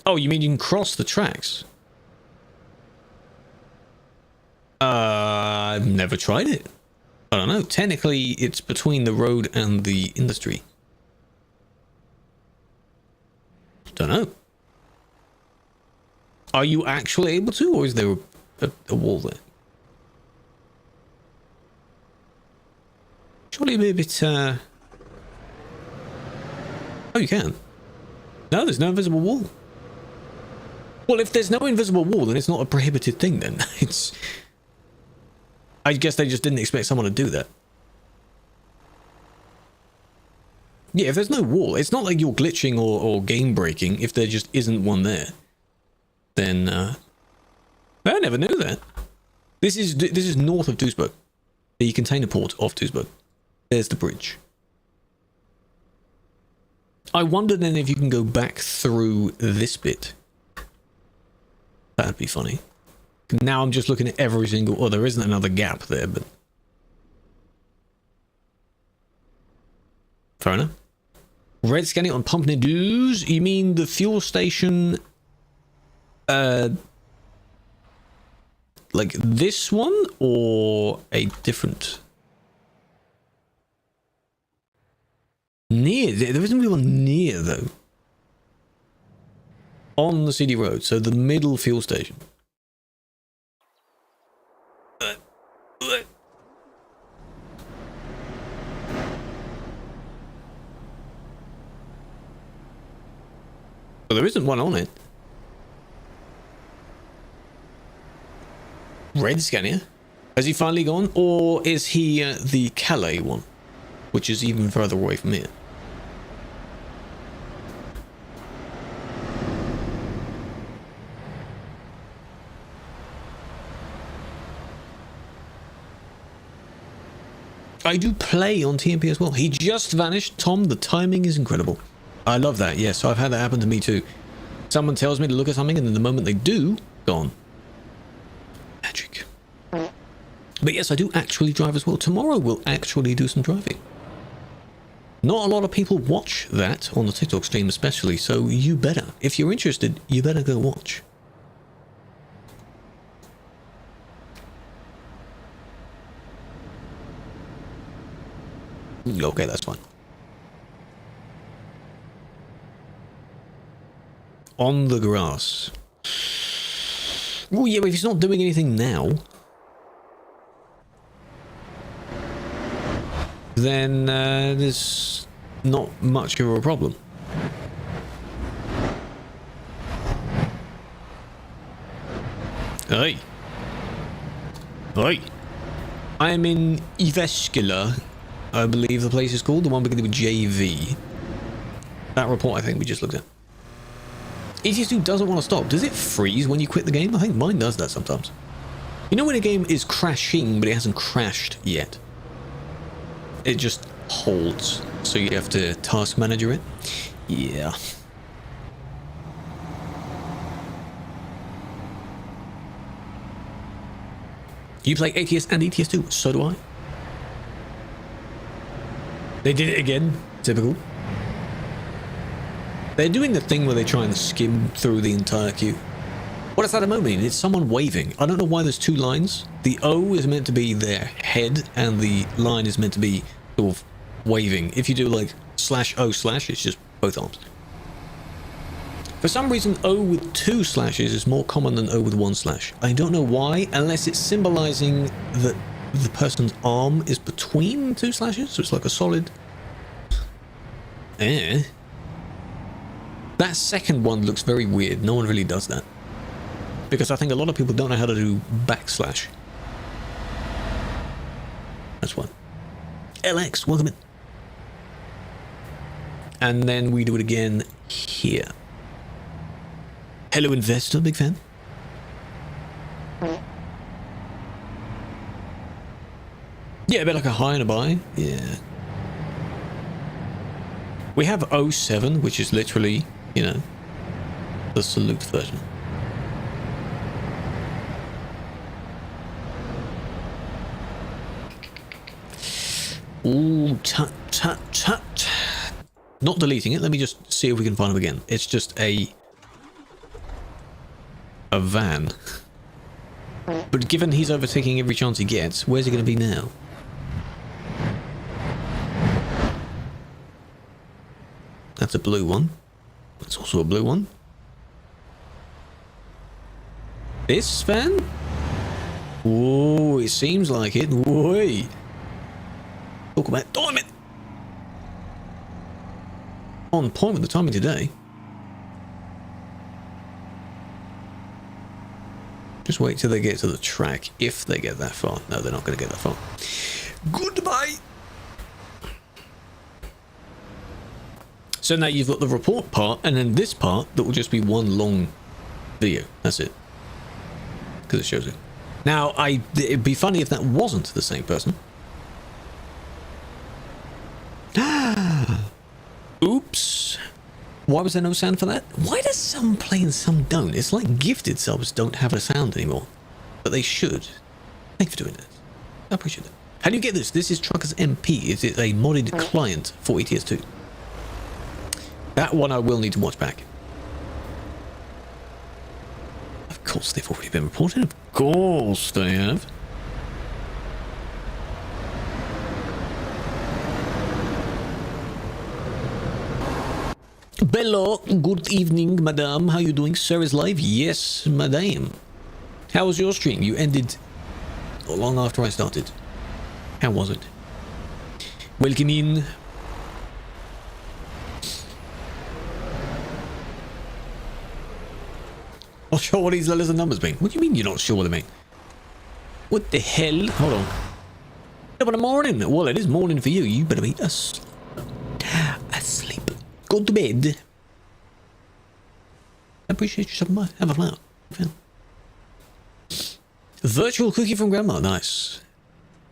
Oh, you mean you can cross the tracks? I've never tried it. I don't know. Technically, it's between the road and the industry. Don't know. Are you actually able to, or is there a wall there? Surely it'd be a bit, Oh, you can. No, there's no invisible wall. Well, if there's no invisible wall, then it's not a prohibited thing, then. It's... I guess they just didn't expect someone to do that. Yeah, if there's no wall, it's not like you're glitching or game breaking if there just isn't one there. Then, I never knew that. This is north of Duisburg. The container port of Duisburg. There's the bridge. I wonder then if you can go back through this bit. That'd be funny. Now I'm just looking at every single... Oh, there isn't another gap there, but... Fair enough. Red scanning on Pompnedoos? You mean the fuel station... like this one? Or a different... Near? There isn't really one near, though. On the CD road, so the middle fuel station. Well, there isn't one on it. Red Scania? Has he finally gone? Or is he the Calais one? Which is even further away from here. I do play on TMP as well. He just vanished. Tom, the timing is incredible. I love that. Yes, I've had that happen to me too. Someone tells me to look at something and then the moment they do, gone. Magic. But yes, I do actually drive as well. Tomorrow we'll actually do some driving. Not a lot of people watch that on the TikTok stream especially, so you better. If you're interested, you better go watch. Okay, that's fine. On the grass. Oh yeah, but if he's not doing anything now, then there's not much of a problem. Hey. Hey. I'm in Iveskila, I believe the place is called, the one beginning with JV. That report I think we just looked at. ETS2 doesn't want to stop. Does it freeze when you quit the game? I think mine does that sometimes. You know when a game is crashing, but it hasn't crashed yet? It just holds. So you have to task manager it? Yeah. You play ATS and ETS too? So do I. They did it again. Typical. They're doing the thing where they try and skim through the entire queue. What does that emote mean? It's someone waving. I don't know why there's two lines. The O is meant to be their head, and the line is meant to be sort of waving. If you do like /O/, it's just both arms. For some reason, O with 2 slashes is more common than O with 1 slash. I don't know why, unless it's symbolizing that the person's arm is between 2 slashes, so it's like a solid... That second one looks very weird. No one really does that. Because I think a lot of people don't know how to do backslash. That's one. LX, welcome in. And then we do it again here. Hello, investor, big fan. Yeah, a bit like a high and a buy. Yeah. We have 07, which is literally, you know, the salute version. Ooh, tut, tut, tut. Not deleting it. Let me just see if we can find him again. It's just a van. But given he's overtaking every chance he gets, where's he going to be now? That's a blue one. That's also a blue one. This van? Whoa, it seems like it. Whoa. Talk about timing. On point with the timing today. Just wait till they get to the track, if they get that far. No, they're not going to get that far. Goodbye. So now you've got the report part, and then this part that will just be one long video. That's it. Because it shows it. Now, it'd be funny if that wasn't the same person. Oops. Why was there no sound for that? Why does some play and some don't? It's like gifted subs don't have a sound anymore. But they should. Thank you for doing that. I appreciate it. How do you get this? This is TruckersMP. Is it a modded client for ETS2? That one I will need to watch back. Of course they've already been reported. Of course they have. Bello, good evening, madame. How you doing? Sir is live? Yes, madame. How was your stream? You ended long after I started. How was it? Welcome in. Not sure what these letters and numbers mean. What do you mean you're not sure what they mean? What the hell? Hold on. Top of the morning. Well, it is morning for you. You better be asleep. Go to bed. I appreciate you stopping by. Have a flower. Virtual cookie from grandma. Nice.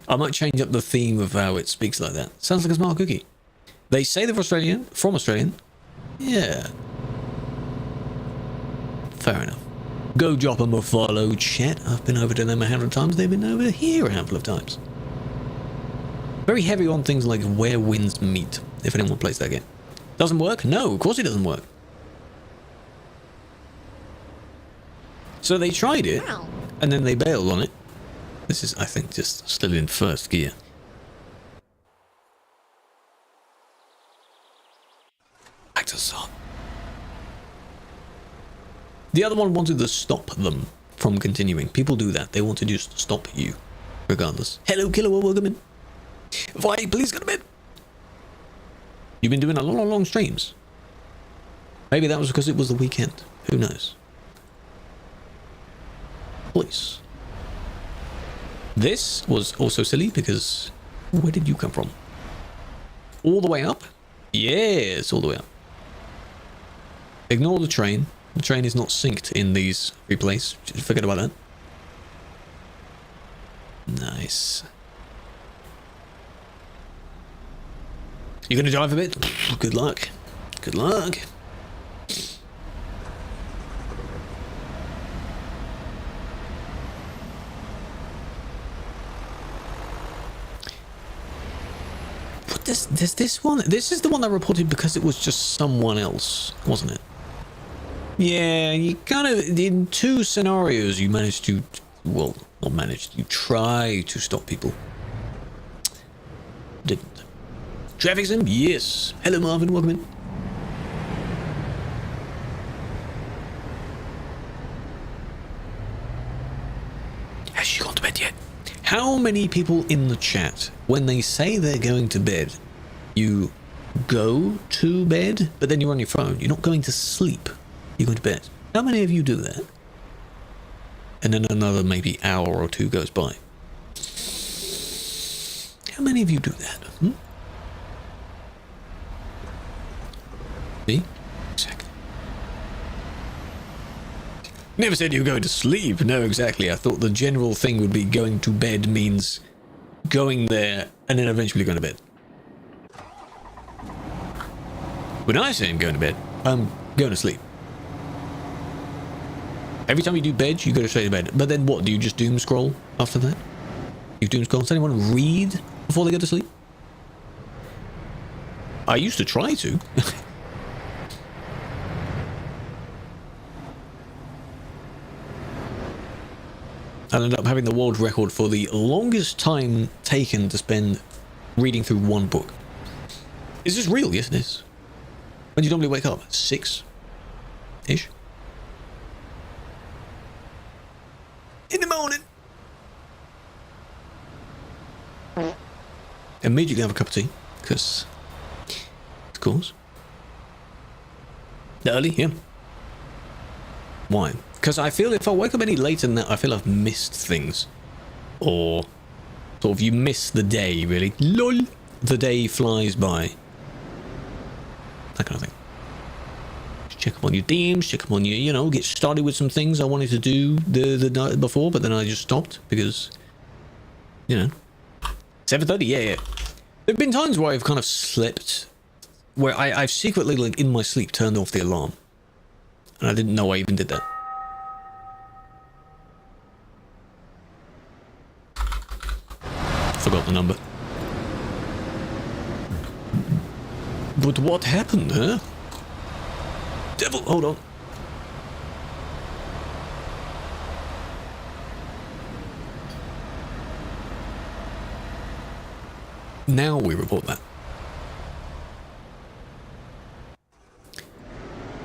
I might change up the theme of how it speaks like that. Sounds like a smart cookie. They say they're Australian. From Australian. Yeah. Fair enough. Go drop them a follow, chat. I've been over to them 100 times. They've been over here a handful of times. Very heavy on things like where winds meet, if anyone plays that game. Doesn't work? No, of course it doesn't work. So they tried it, and then they bailed on it. This is, I think, just still in first gear. Back to the sun. The other one wanted to stop them from continuing. People do that. They want to just stop you, regardless. Hello, killer, welcome in. Vi, please go to bed. You've been doing a lot of long streams. Maybe that was because it was the weekend. Who knows? Please. This was also silly because where did you come from? All the way up? Yes, all the way up. Ignore the train. The train is not synced in these replays. Forget about that. Nice. You gonna drive a bit? Good luck. Good luck. What there's this one? This is the one I reported because it was just someone else, wasn't it? Yeah, you kind of, in two scenarios you managed to, well, not managed, you try to stop people. Didn't. TruckersMP, yes. Hello Marvin, welcome in. Has she gone to bed yet? How many people in the chat, when they say they're going to bed, you go to bed, but then you're on your phone? You're not going to sleep. You're going to bed. How many of you do that? And then another maybe hour or two goes by. How many of you do that? See? Exactly. Never said you were going to sleep. No, exactly. I thought the general thing would be going to bed means going there and then eventually going to bed. When I say I'm going to bed, I'm going to sleep. Every time you do bed, you go straight to bed. But then what? Do you just doom scroll after that? You doom scroll? Does anyone read before they go to sleep? I used to try to. I ended up having the world record for the longest time taken to spend reading through one book. Is this real? Yes, it is. When do you normally wake up? 6-ish? In the morning. Immediately have a cup of tea, because, of course. Early, yeah. Why? Because I feel if I wake up any later than that, I feel I've missed things. Or, sort of, you miss the day, really. LOL! The day flies by. That kind of thing. Check up on your themes, check up on your, you know, get started with some things I wanted to do the night before, but then I just stopped because, you know, 7:30, yeah. There have been times where I've kind of slept, where I've secretly, like, in my sleep, turned off the alarm. And I didn't know I even did that. Forgot the number. But what happened, huh? Devil, hold on. Now we report that.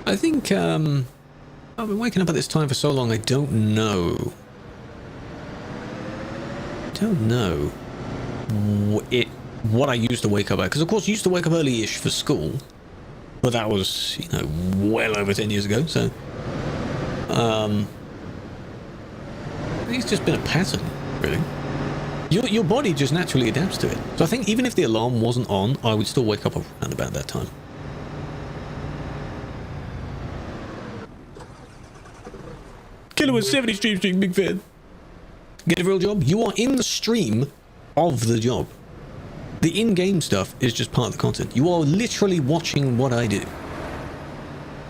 I think, I've been waking up at this time for so long, I don't know. What I used to wake up at. Because, of course, I used to wake up early-ish for school. But that was, you know, well over 10 years ago, so... I think it's just been a pattern, really. Your body just naturally adapts to it. So I think even if the alarm wasn't on, I would still wake up around about that time. Killer with 70 stream, big fan. Get a real job? You are in the stream of the job. The in-game stuff is just part of the content. You are literally watching what I do.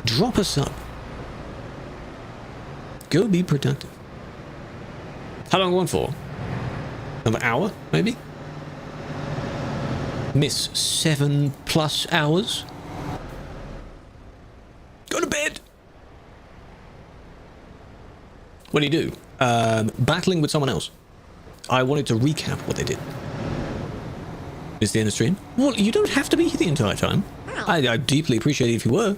Drop a sub. Go be productive. How long on for? Another hour, maybe? Miss 7+ hours? Go to bed! What do you do? Battling with someone else. I wanted to recap what they did. Is the end of stream? Well, you don't have to be here the entire time. I'd deeply appreciate it if you were.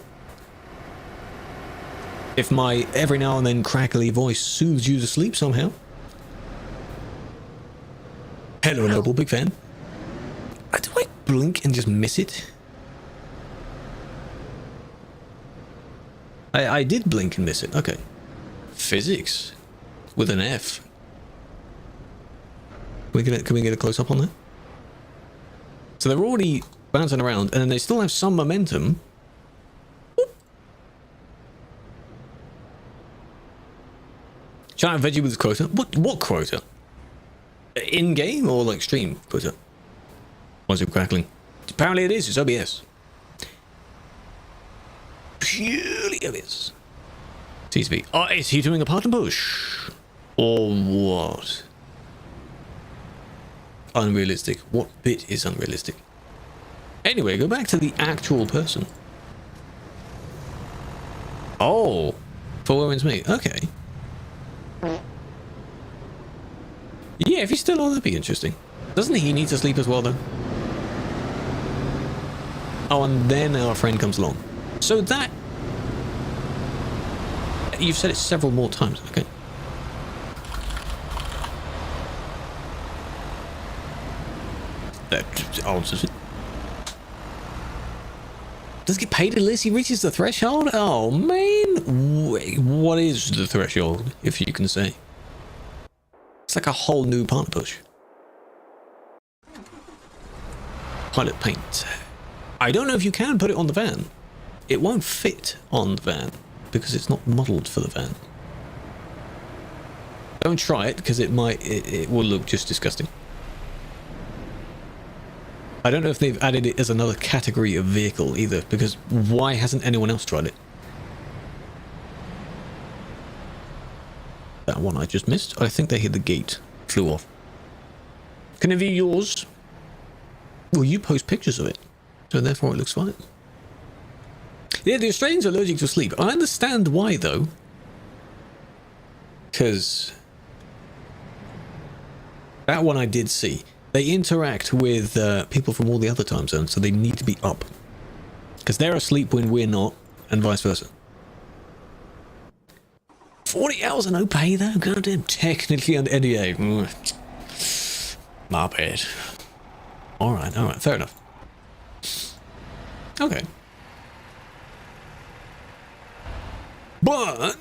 If my every now and then crackly voice soothes you to sleep somehow. Hello, Noble, big fan. Do I blink and just miss it? I did blink and miss it. Okay. Physics. With an F. Can we get a close-up on that? So they're already bouncing around, and then they still have some momentum. Oop. Giant veggie with quota. What quota? In game or like stream footer? Why is it crackling? Apparently it is. It's OBS. Purely OBS. TCP. Oh, is he doing a partner push? Or what? Unrealistic. What bit is unrealistic? Anyway, go back to the actual person. Oh, for women's meet. Okay. Yeah, if he's still on, that'd be interesting. Doesn't he need to sleep as well, though? Oh, and then our friend comes along. So that... You've said it several more times, okay. That answers it. Does he get paid unless he reaches the threshold? Oh, man. Wait, what is the threshold, if you can say? It's like a whole new partner push. Pilot paint. I don't know if you can put it on the van. It won't fit on the van because it's not modeled for the van. Don't try it because it will look just disgusting. I don't know if they've added it as another category of vehicle either, because why hasn't anyone else tried it? That one I just missed. I think they hit the gate. Flew off. Can I view yours? Well, you post pictures of it, so therefore it looks fine. Yeah, the Australians are allergic to sleep. I understand why, though. Because that one I did see. They interact with people from all the other time zones, so they need to be up. Because they're asleep when we're not, and vice versa. 40 hours and no pay, though? Goddamn, technically under NDA. My bad. Alright, fair enough. Okay. But...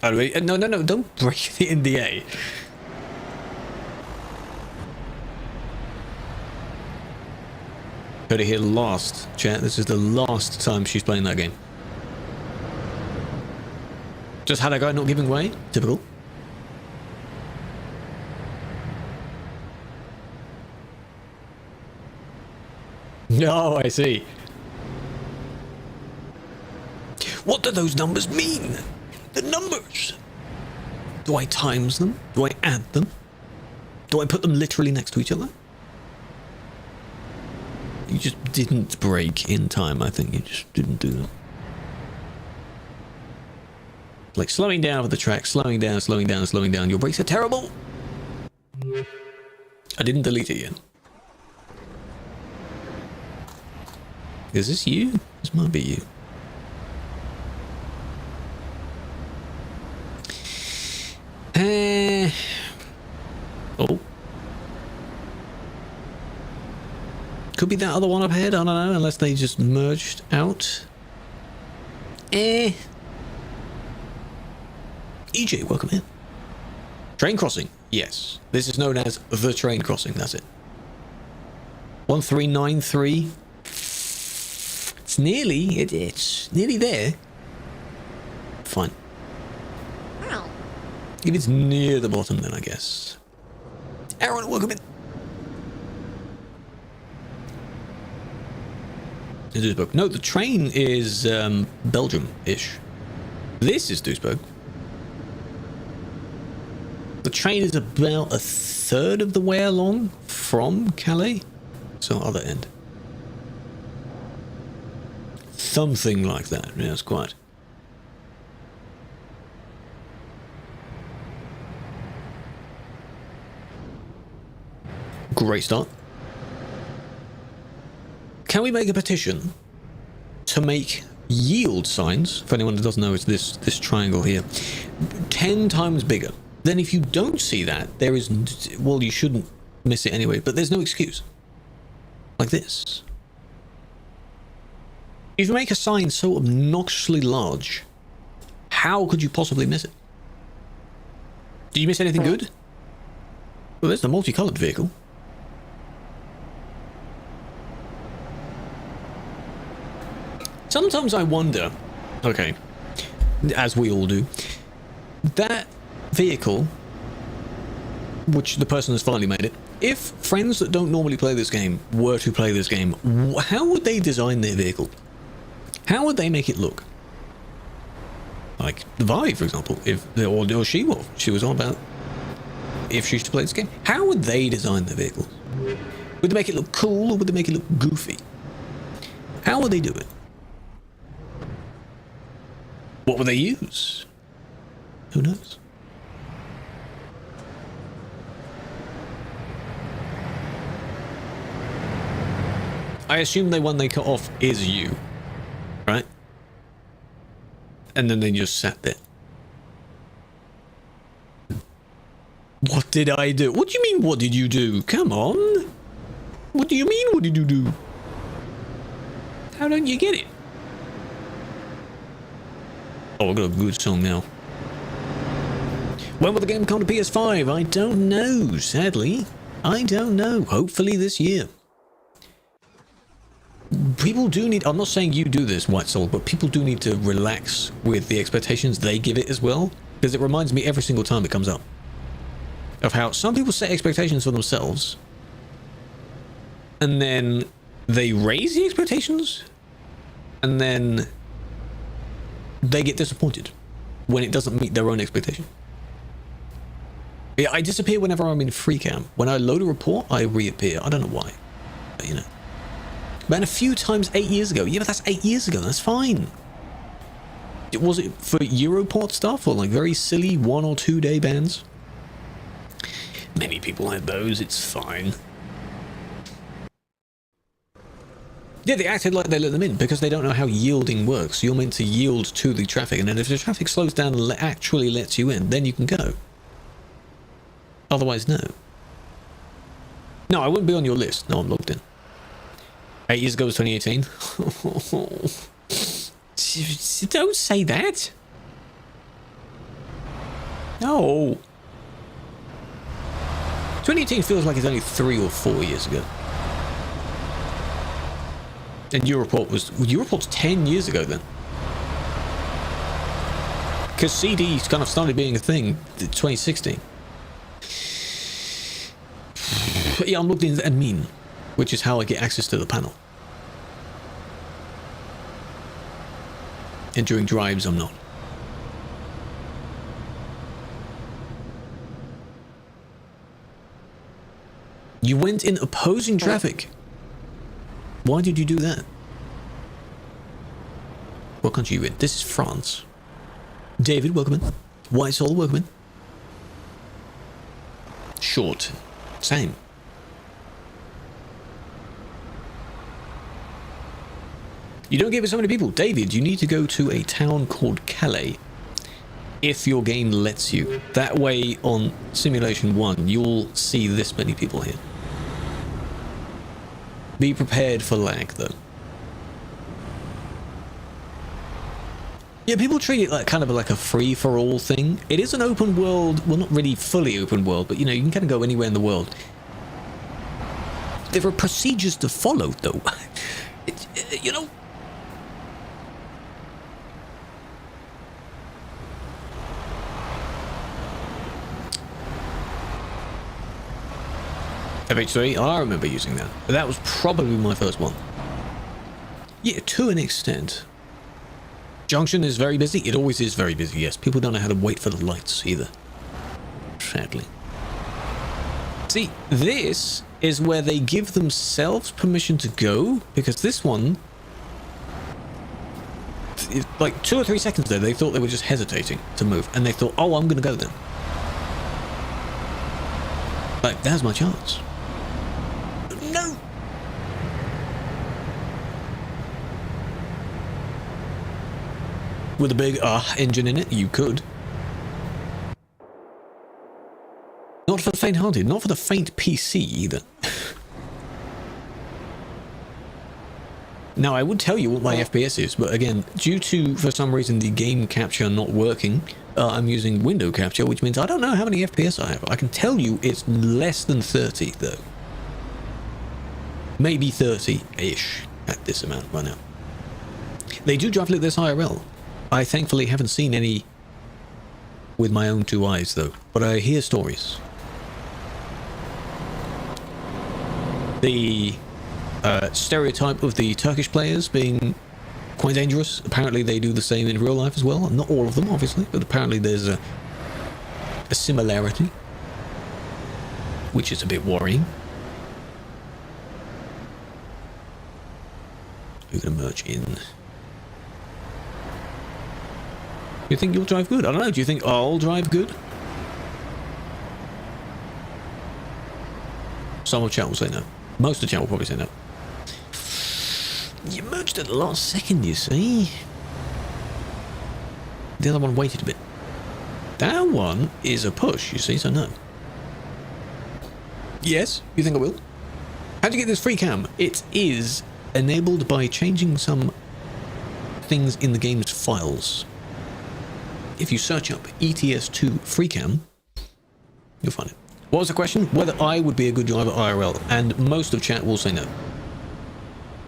Oh, wait, no, don't break the NDA. Heard it here last, chat. This is the last time she's playing that game. Just had a guy not giving way. Typical. No, I see. What do those numbers mean? The numbers. Do I times them? Do I add them? Do I put them literally next to each other? You just didn't break in time, I think. You just didn't do that. Like slowing down with the track, slowing down. Your brakes are terrible. I didn't delete it yet. Is this you? This might be you. Oh. Could be that other one up ahead, I don't know, unless they just merged out. EJ, welcome in. Train crossing, yes. This is known as the train crossing, that's it. 1393. It's nearly there. Fine. If it's near the bottom, then I guess. Aaron, welcome in. Duisburg. No, the train is Belgium-ish. This is Duisburg. The train is about a third of the way along from Calais. So other end. Something like that. Yeah, it's quite. Great start. Can we make a petition to make yield signs, for anyone who doesn't know, it's this triangle here, 10 times bigger? Then if you don't see that, there is, well, you shouldn't miss it anyway, but there's no excuse. Like this. If you make a sign so obnoxiously large, how could you possibly miss it? Did you miss anything good? Well, there's the multicolored vehicle. Sometimes I wonder, okay, as we all do, that vehicle, which the person has finally made it, if friends that don't normally play this game were to play this game, how would they design their vehicle? How would they make it look? Like the Vi, for example, if or she was on about if she used to play this game. How would they design their vehicles? Would they make it look cool or would they make it look goofy? How would they do it? What would they use? Who knows? I assume the one they cut off is you, right? And then they just sat there. What did I do? What do you mean, what did you do? Come on. What do you mean, what did you do? How don't you get it? Oh, I got a good song now. When will the game come to PS5? I don't know, sadly. I don't know. Hopefully this year. People do need, I'm not saying you do this, White Soul, but people do need to relax with the expectations they give it as well, because it reminds me every single time it comes up of how some people set expectations for themselves and then they raise the expectations and then they get disappointed when it doesn't meet their own expectation. Yeah, I disappear whenever I'm in free cam. When I load a report, I reappear. I don't know why, but you know. Man, a few times 8 years ago. Yeah, but that's 8 years ago. That's fine. Was it for Europort stuff or like very silly 1 or 2 day bans? Many people had those. It's fine. Yeah, they acted like they let them in because they don't know how yielding works. You're meant to yield to the traffic, and then if the traffic slows down and actually lets you in, then you can go. Otherwise, no. No, I wouldn't be on your list. No, I'm logged in. 8 years ago was 2018. Don't say that. No. 2018 feels like it's only 3 or 4 years ago. And Europort's 10 years ago then. Because CDs kind of started being a thing in 2016. Yeah, I'm logged in as admin, which is how I get access to the panel. And during drives, I'm not. You went in opposing traffic. Why did you do that? What country are you in? This is France. David, welcome in. White Soul, welcome in. Short. Same. You don't give it so many people. David, you need to go to a town called Calais. If your game lets you. That way on Simulation 1, you'll see this many people here. Be prepared for lag, though. Yeah, people treat it like kind of like a free-for-all thing. It is an open world, well, not really fully open world, but you know, you can kind of go anywhere in the world. There are procedures to follow, though. You know. FH3, I remember using that. That was probably my first one. Yeah, to an extent. Junction is very busy. It always is very busy, yes. People don't know how to wait for the lights either. Sadly. See, this is where they give themselves permission to go, because this one, like 2 or 3 seconds there, they thought they were just hesitating to move, and they thought, oh, I'm going to go then. Like, there's my chance. No! With a big engine in it, you could. Not for the faint-hearted, not for the faint PC either. Now, I would tell you what my FPS is, but again, due to, for some reason, the game capture not working, I'm using window capture, which means I don't know how many FPS I have. I can tell you it's less than 30, though. Maybe 30-ish at this amount right now. They do drive like this IRL. I thankfully haven't seen any with my own two eyes, though. But I hear stories. The stereotype of the Turkish players being quite dangerous. Apparently they do the same in real life as well. Not all of them, obviously, but apparently there's a similarity, which is a bit worrying. We're going to merge in. You think you'll drive good? I don't know. Do you think I'll drive good? Some of chat will say no. Most of chat will probably say no. You merged at the last second, you see. The other one waited a bit. That one is a push, you see, so no. Yes, you think I will? How'd you get this free cam? It is enabled by changing some things in the game's files. If you search up ETS2 free cam, you'll find it. What was the question? Whether I would be a good driver IRL, and most of chat will say no.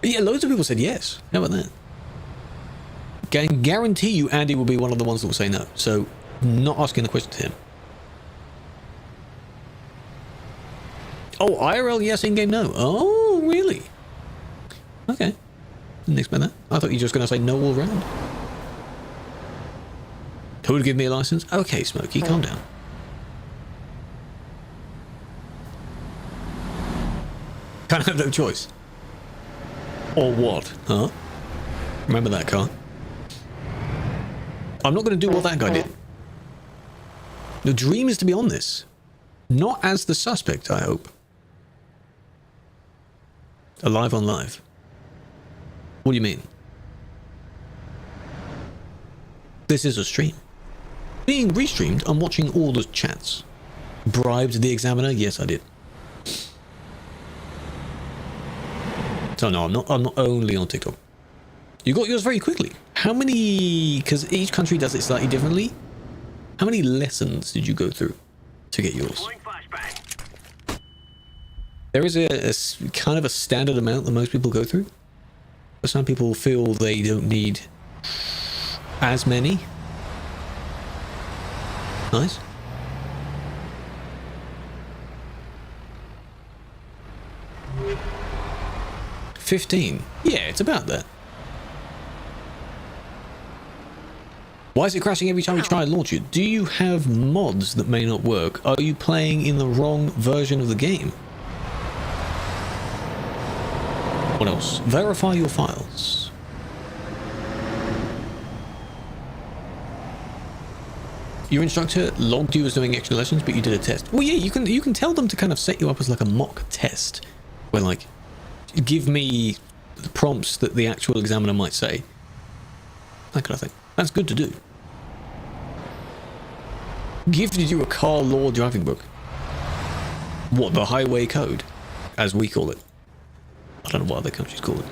Yeah, loads of people said yes. How about that? Can guarantee you Andy will be one of the ones that will say no. So, not asking the question to him. Oh, IRL yes, in-game no. Oh, really? Okay. Didn't expect that. I thought you were just going to say no all round. Who would give me a license? Okay, Smokey, calm down. Kind of have no choice. Or what, huh? Remember that car? I'm not going to do what that guy did. The dream is to be on this. Not as the suspect, I hope. Alive on live. What do you mean? This is a stream. Being restreamed, I'm watching all the chats. Bribed the examiner? Yes, I did. So no, I'm not only on TikTok. You got yours very quickly. How many, because each country does it slightly differently. How many lessons did you go through to get yours? There is a kind of a standard amount that most people go through. But some people feel they don't need as many. Nice. $15. Yeah, it's about that. Why is it crashing every time you try and launch it? Do you have mods that may not work? Are you playing in the wrong version of the game? What else? Verify your files. Your instructor logged you as doing extra lessons, but you did a test. Well, yeah, you can tell them to kind of set you up as like a mock test, where like, give me the prompts that the actual examiner might say. That kind of thing. That's good to do. Gifted you a car law driving book. What, the highway code, as we call it. I don't know what other countries call it.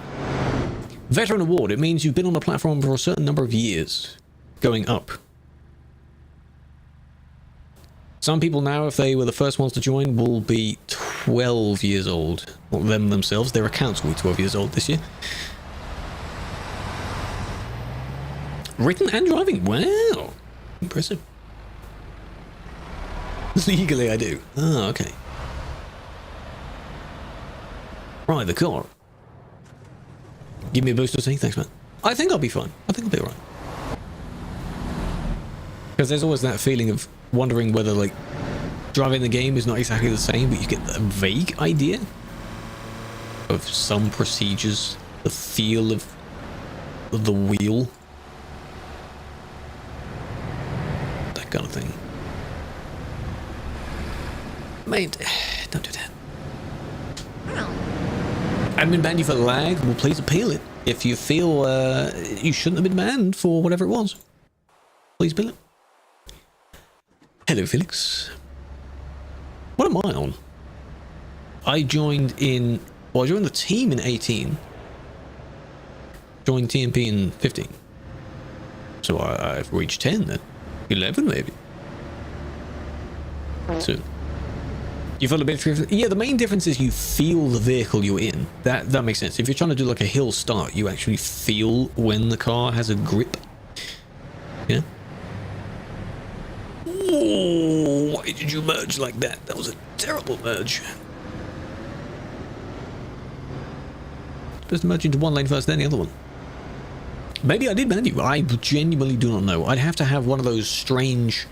Veteran award. It means you've been on the platform for a certain number of years. Going up. Some people now, if they were the first ones to join, will be 12 years old. Not them themselves, their accounts will be 12 years old this year. Written and driving. Wow. Impressive. Legally, I do. Oh, okay. Right, the car. Give me a booster, see? Thanks, man. I think I'll be fine. I think I'll be alright. Because there's always that feeling of wondering whether, like, driving the game is not exactly the same, but you get a vague idea of some procedures, the feel of the wheel. That kind of thing. Mate, don't do that. Admin banned you for lag? Well, please appeal it. If you feel you shouldn't have been banned for whatever it was, please appeal it. Hello, Felix. What am I on? I joined in... Well, I joined the team in 18. Joined TMP in 15. So I've reached 10 then. 11 maybe. Soon. You feel a bit... Yeah, the main difference is you feel the vehicle you're in. That makes sense. If you're trying to do like a hill start, you actually feel when the car has a grip. Yeah? Oh, why did you merge like that? That was a terrible merge. Supposed to merge into one lane first, then the other one. Maybe I did manual. I genuinely do not know. I'd have to have one of those strange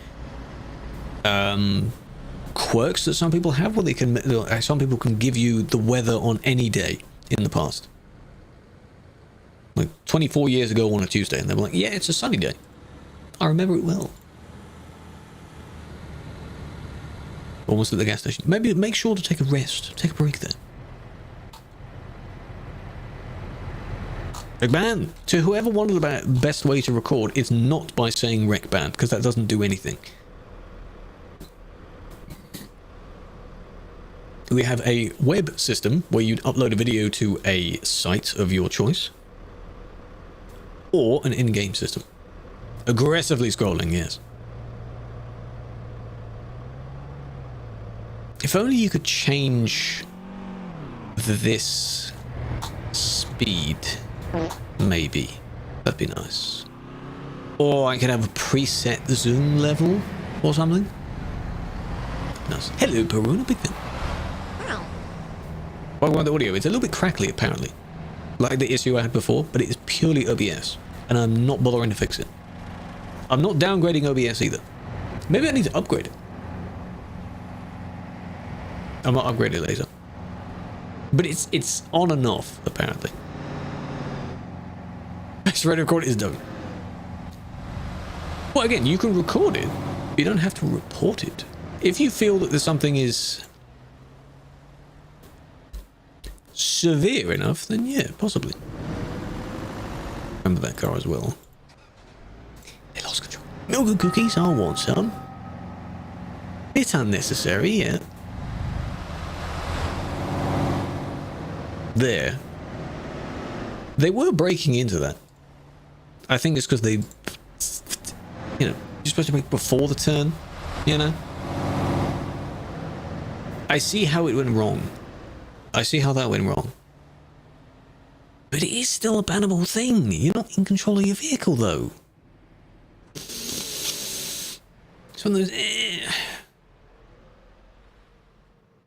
quirks that some people have, where they can, some people can give you the weather on any day in the past. Like 24 years ago on a Tuesday, and they were like, yeah, it's a sunny day. I remember it well. Almost at the gas station. Maybe make sure to take a rest. Take a break there. Rec ban. To whoever wondered about best way to record, it's not by saying rec ban, because that doesn't do anything. We have a web system where you'd upload a video to a site of your choice, or an in-game system. Aggressively scrolling, yes. If only you could change this speed, maybe. That'd be nice. Or I could have a preset zoom level or something. Nice. Hello, Peruna, big fan. Well, the audio, it's a little bit crackly apparently. Like the issue I had before, but it is purely OBS. And I'm not bothering to fix it. I'm not downgrading OBS either. Maybe I need to upgrade it. I'm not upgraded later. But it's on and off, apparently. Best way to record it is done. Well, again, you can record it, but you don't have to report it. If you feel that there's something is severe enough, then yeah, possibly. Remember that car as well. They lost control. Milk and cookies, I want some. It's unnecessary, yeah. There. They were breaking into that. I think it's because they, you know, you're supposed to break before the turn, you know? I see how it went wrong. I see how that went wrong. But it is still a bannable thing. You're not in control of your vehicle, though. It's one of those...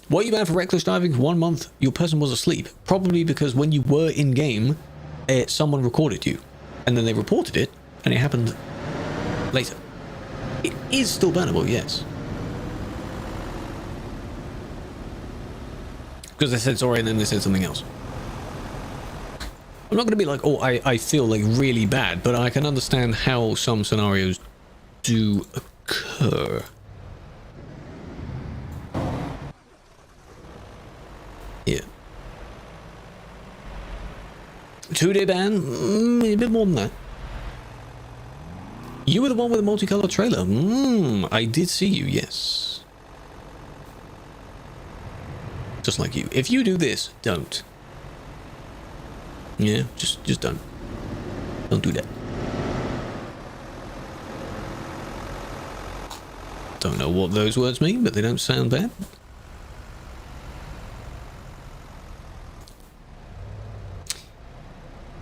Were you banned for reckless driving for 1 month? Your person was asleep. Probably because when you were in-game, someone recorded you. And then they reported it, and it happened later. It is still bannable, yes. Because they said sorry and then they said something else. I'm not going to be like, oh, I feel like really bad, but I can understand how some scenarios do occur. Yeah. 2-day ban? A bit more than that. You were the one with the multicolored trailer. I did see you, yes. Just like you. If you do this, don't. Yeah, just don't. Don't do that. Don't know what those words mean, but they don't sound bad.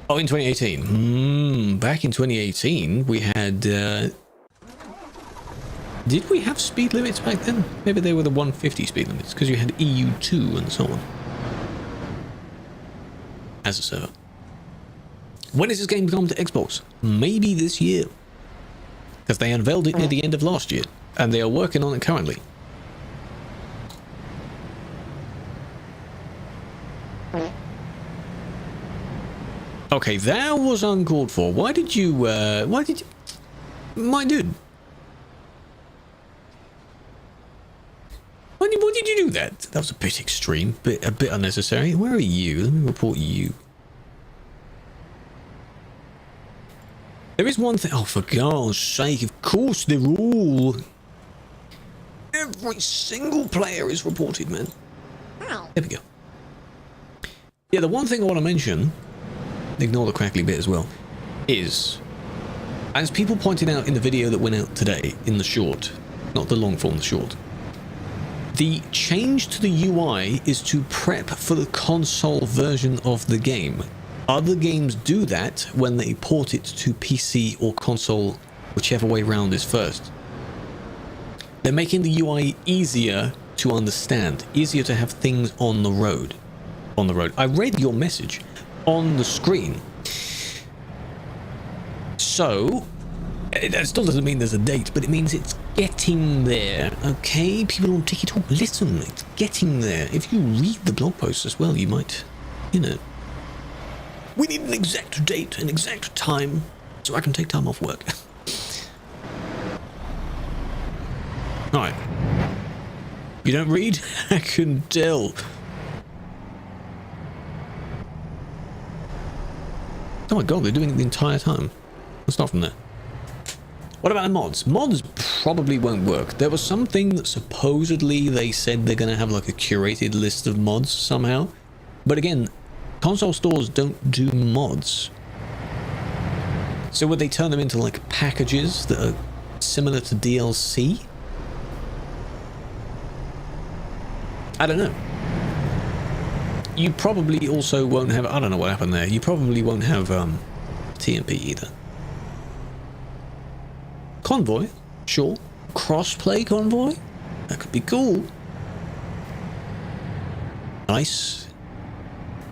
Oh, in 2018. Back in 2018, we had... did we have speed limits back then? Maybe they were the 150 speed limits, because you had EU2 and so on. As a server. When is this game come to Xbox? Maybe this year. Because they unveiled it near the end of last year, and they are working on it currently. Okay, that was uncalled for. Why did you, my dude. Why did you do that? That was a bit extreme, a bit unnecessary. Where are you? Let me report you. There is one thing. Oh, for God's sake, of course they're all. Every single player is reported, man. There we go. Yeah, the one thing I want to mention, ignore the crackly bit as well, is, as people pointed out in the video that went out today, in the short, not the long form, the short, the change to the UI is to prep for the console version of the game. Other games do that when they port it to PC or console, whichever way round is first. They're making the UI easier to understand, easier to have things on the road. I read your message on the screen. So, that still doesn't mean there's a date, but it means it's getting there, okay? People on TikTok, listen, it's getting there. If you read the blog post as well, you might, you know. We need an exact date, an exact time, so I can take time off work. Alright. You don't read? I can tell. Oh my god, they're doing it the entire time. Let's start from there. What about the mods? Mods probably won't work. There was something that supposedly they said they're going to have like a curated list of mods somehow. But again, console stores don't do mods. So would they turn them into like packages that are similar to DLC? I don't know. You probably also won't have... I don't know what happened there. You probably won't have TMP either. Convoy? Sure. Crossplay Convoy? That could be cool. Nice.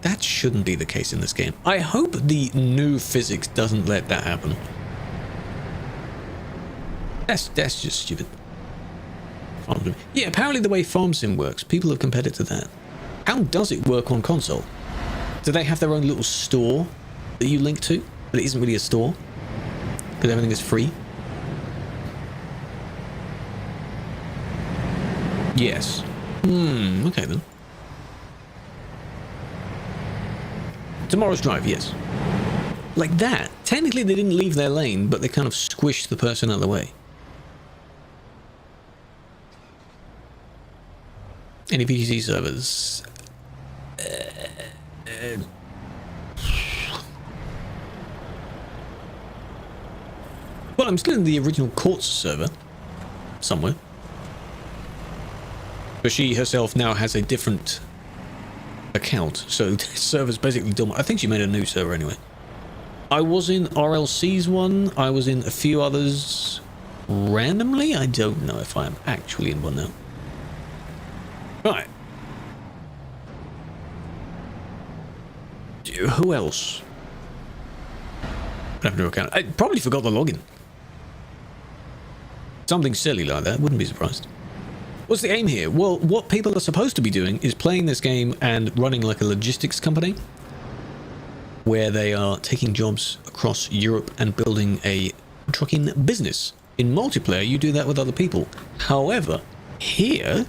That shouldn't be the case in this game. I hope the new physics doesn't let that happen. That's just stupid. Yeah, apparently the way Farm Sim works, people have compared it to that. How does it work on console? Do they have their own little store that you link to, but it isn't really a store because everything is free? Yes. Okay then. Tomorrow's Drive, yes. Like that. Technically they didn't leave their lane, but they kind of squished the person out of the way. Any PGC servers? Well, I'm still in the original Quartz server somewhere. But she herself now has a different account, so the server's basically done. I think she made a new server anyway. I was in RLC's one. I was in a few others randomly. I don't know if I'm actually in one now. Right. Who else? I have no account. I probably forgot the login. Something silly like that. Wouldn't be surprised. What's the aim here? Well, what people are supposed to be doing is playing this game and running like a logistics company where they are taking jobs across Europe and building a trucking business. In multiplayer, you do that with other people. However, here,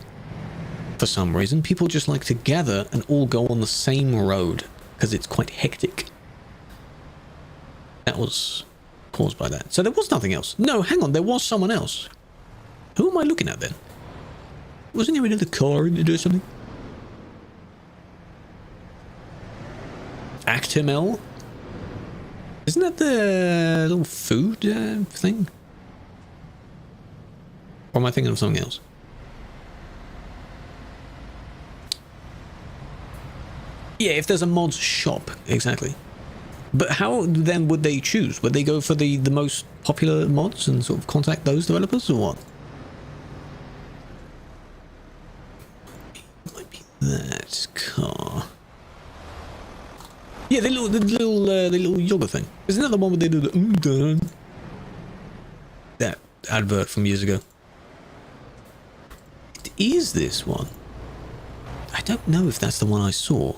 for some reason, people just like to gather and all go on the same road because it's quite hectic. That was caused by that. So there was nothing else. No, hang on, there was someone else. Who am I looking at then? Wasn't there another car in there or something? ActML? Isn't that the little food thing? Or am I thinking of something else? Yeah, if there's a mods shop, exactly. But how then would they choose? Would they go for the most popular mods and sort of contact those developers, or what? It might be that car. Yeah, the little yoga thing. Isn't that the one where they do the that advert from years ago? It is this one. I don't know if that's the one I saw.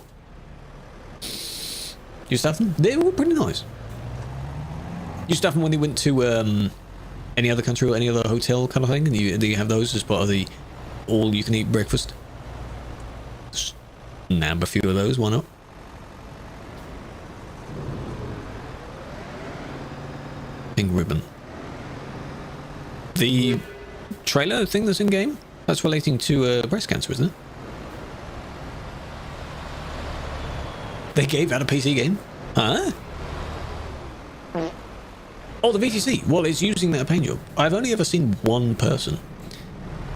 Used to have them? They were pretty nice. Used to have them when they went to any other country or any other hotel kind of thing, and you have those as part of the all-you-can-eat breakfast. Just nab a few of those, why not? Pink ribbon. The trailer thing that's in game? That's relating to breast cancer, isn't it? They gave out a PC game? Huh? Oh, the VTC. Well, it's using that paint job. I've only ever seen one person,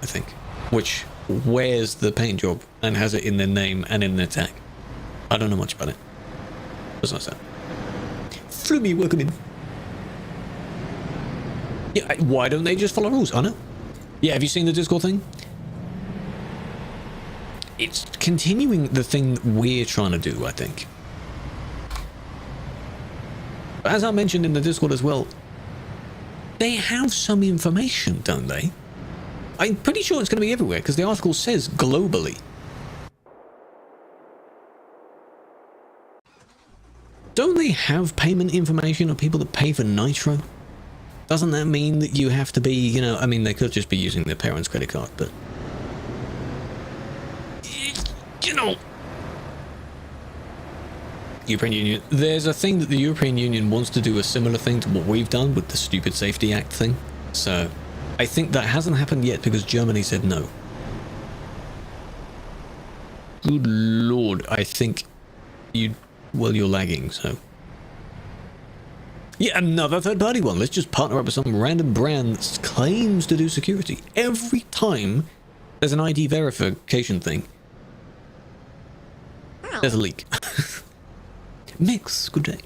I think, which wears the paint job and has it in their name and in their tag. I don't know much about it. Besides that. Flummy, welcome in. Yeah, why don't they just follow rules? I know. Yeah, have you seen the Discord thing? It's continuing the thing we're trying to do, I think. But as I mentioned in the Discord as well, they have some information, don't they? I'm pretty sure it's going to be everywhere, because the article says globally. Don't they have payment information of people that pay for Nitro? Doesn't that mean that you have to be, you know, I mean, they could just be using their parents' credit card, but... You know... European Union. There's a thing that the European Union wants to do a similar thing to what we've done with the Stupid Safety Act thing. So, I think that hasn't happened yet because Germany said no. Good lord, I think you... Well, you're lagging, so... Yeah, another third-party one. Let's just partner up with some random brand that claims to do security. Every time there's an ID verification thing, there's a leak. Mix, good day.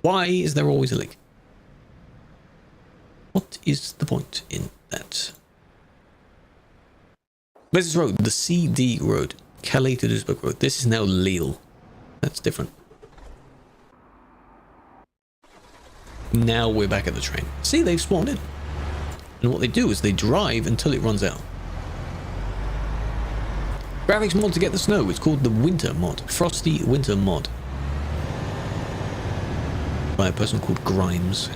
Why is there always a leak? What is the point in that? Where's this road? The CD road. Calais to Duisburg road. This is now Lille. That's different. Now we're back at the train. See, they've spawned in. And what they do is they drive until it runs out. Graphics mod to get the snow. It's called the Winter mod. Frosty Winter mod. By a person called Grimes.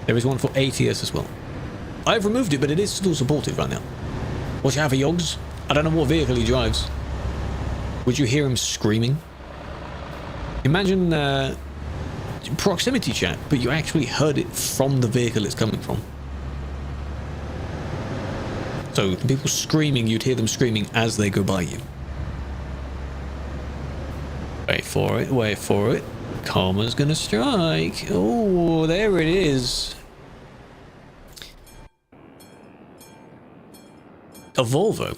There is one for ATS as well. I've removed it, but it is still supported right now. Watch out for Yogs. I don't know what vehicle he drives. Would you hear him screaming? Imagine proximity chat, but you actually heard it from the vehicle it's coming from. So the people screaming, you'd hear them screaming as they go by you. Wait for it, wait for it. Karma's gonna strike. Oh, there it is. A Volvo.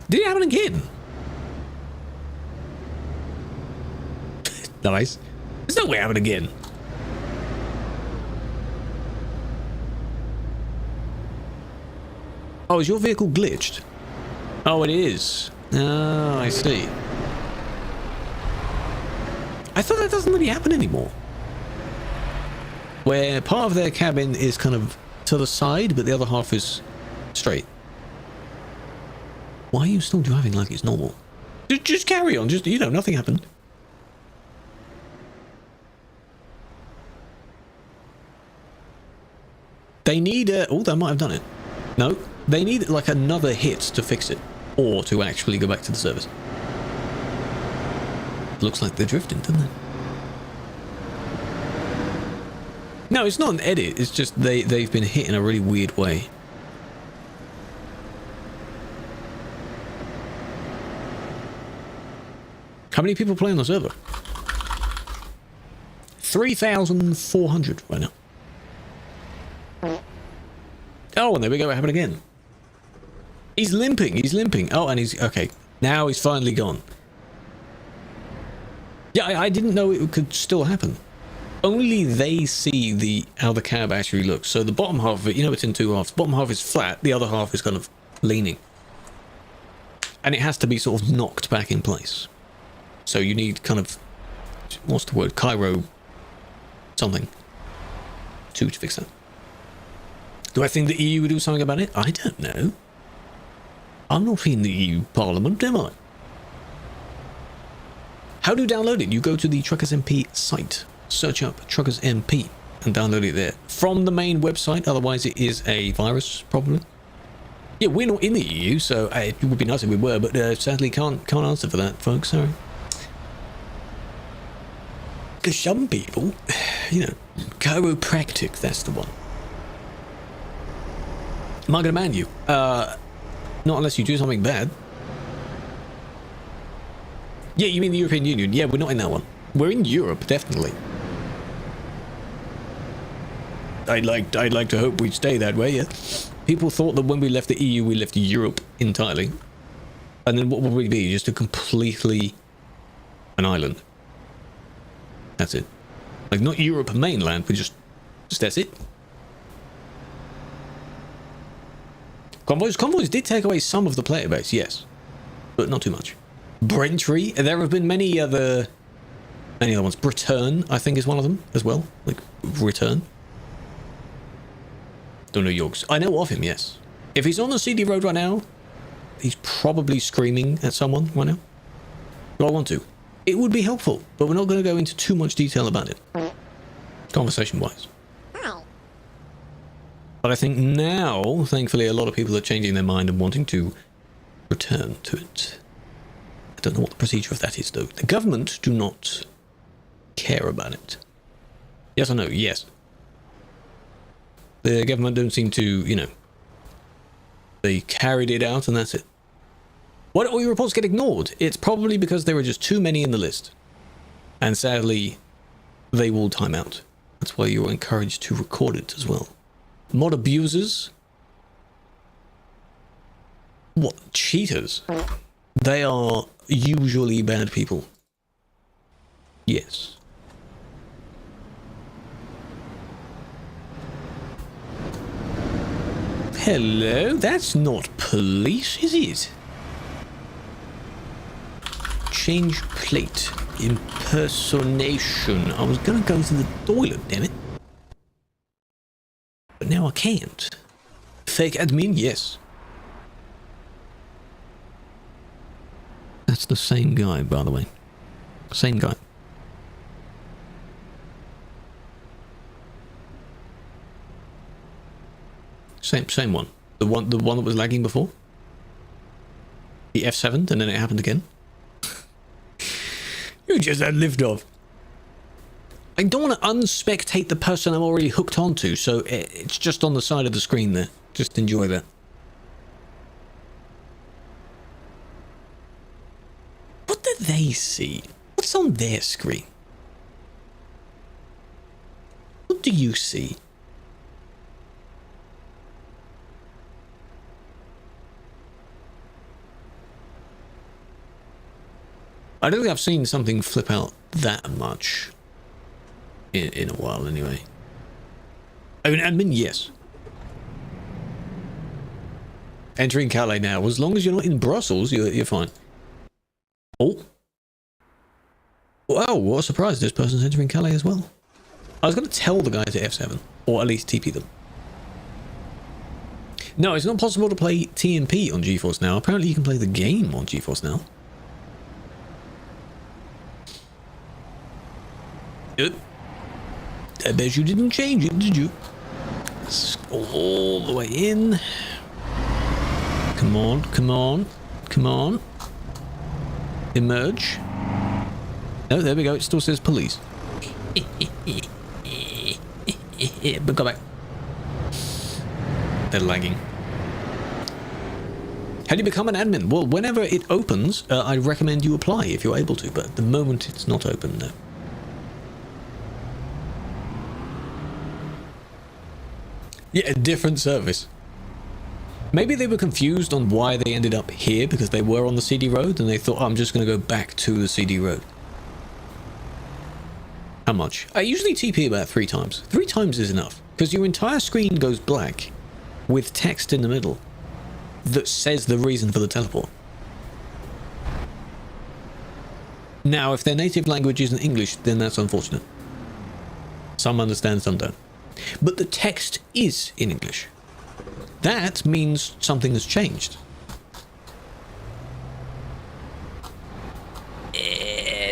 Did it happen again? Nice. There's no way it happened again. Oh, is your vehicle glitched? Oh, it is. Oh, I see. I thought that doesn't really happen anymore. Where part of their cabin is kind of to the side, but the other half is straight. Why are you still driving like it's normal? Just carry on. Just, you know, nothing happened. They need a... Oh, they might have done it. No, they need like another hit to fix it. Or to actually go back to the service. Looks like they're drifting, doesn't it? No, it's not an edit. It's just they've been hit in a really weird way. How many people play on the server? 3,400 right now. Oh, and there we go. It happened again. He's limping. He's limping. Oh, and he's... Okay. Now he's finally gone. Yeah, I didn't know it could still happen. Only they see how the cab actually looks. So the bottom half of it, you know, it's in two halves. The bottom half is flat. The other half is kind of leaning. And it has to be sort of knocked back in place. So you need kind of... What's the word? Cairo... something. To fix that. Do I think the EU would do something about it? I don't know. I'm not in the EU Parliament, am I? How do you download it? You go to the TruckersMP site, search up TruckersMP, and download it there. From the main website, otherwise it is a virus, probably. Yeah, we're not in the EU, so it would be nice if we were, but sadly can't answer for that, folks, sorry. Because some people, you know, chiropractic, that's the one. Am I going to ban you? Not unless you do something bad. Yeah, you mean the European Union? Yeah, we're not in that one. We're in Europe, definitely. I'd like to hope we'd stay that way, yeah. People thought that when we left the EU, we left Europe entirely. And then what would we be? Just a completely... an island. That's it. Like, not Europe mainland, but just that's it. Convoys did take away some of the player base, yes, but not too much. Braintree, there have been many other ones. Return, I think, is one of them as well. Like, Return. Don't know Yorks. I know of him, yes. If he's on the CD road right now, he's probably screaming at someone right now. Do I want to? It would be helpful, but we're not going to go into too much detail about it, conversation-wise. But I think now, thankfully, a lot of people are changing their mind and wanting to return to it. I don't know what the procedure of that is, though. The government do not care about it. Yes or no? Yes. The government don't seem to, you know, they carried it out and that's it. Why do all your reports get ignored? It's probably because there are just too many in the list. And sadly, they will time out. That's why you're encouraged to record it as well. Mod abusers? What? Cheaters? They are usually bad people. Yes. Hello? That's not police, is it? Change plate. Impersonation. I was gonna go to the toilet, damn it. But now I can't. Fake admin? Yes. That's the same guy, by the way. Same guy. Same one. The one that was lagging before. The F7, and then it happened again. You just had lift off. I don't want to unspectate the person I'm already hooked onto, so it's just on the side of the screen there. Just enjoy that. What do they see? What's on their screen? What do you see? I don't think I've seen something flip out that much in a while, anyway. I mean, admin, yes. Entering Calais now. As long as you're not in Brussels, you're fine. Oh. Wow, what a surprise. This person's entering Calais as well. I was going to tell the guys at F7, or at least TP them. No, it's not possible to play TMP on GeForce Now. Apparently you can play the game on GeForce Now. I bet you didn't change it, did you? Let's go all the way in. Come on, come on, come on. Emerge. Oh, there we go. It still says police. But go back. They're lagging. How do you become an admin? Well, whenever it opens, I recommend you apply if you're able to, but at the moment it's not open now. Yeah, a different service. Maybe they were confused on why they ended up here because they were on the CD road and they thought, oh, I'm just going to go back to the CD road. How much? I usually TP about 3 times. 3 times is enough because your entire screen goes black with text in the middle that says the reason for the teleport. Now, if their native language isn't English, then that's unfortunate. Some understand, some don't. But the text is in English. That means something has changed.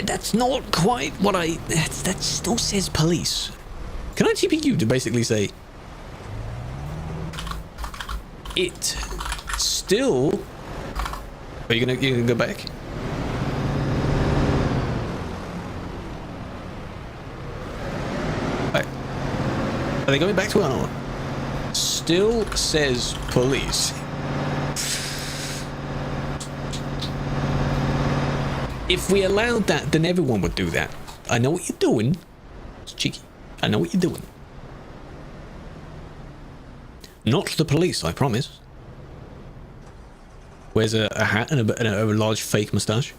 That's not quite what that still says police. Can I TP you to basically say it still... Are you gonna go back? Are they going back to our still says police. If we allowed that, then everyone would do that. I know what you're doing. It's cheeky. I know what you're doing. Not the police, I promise. Wears a hat and a large fake moustache.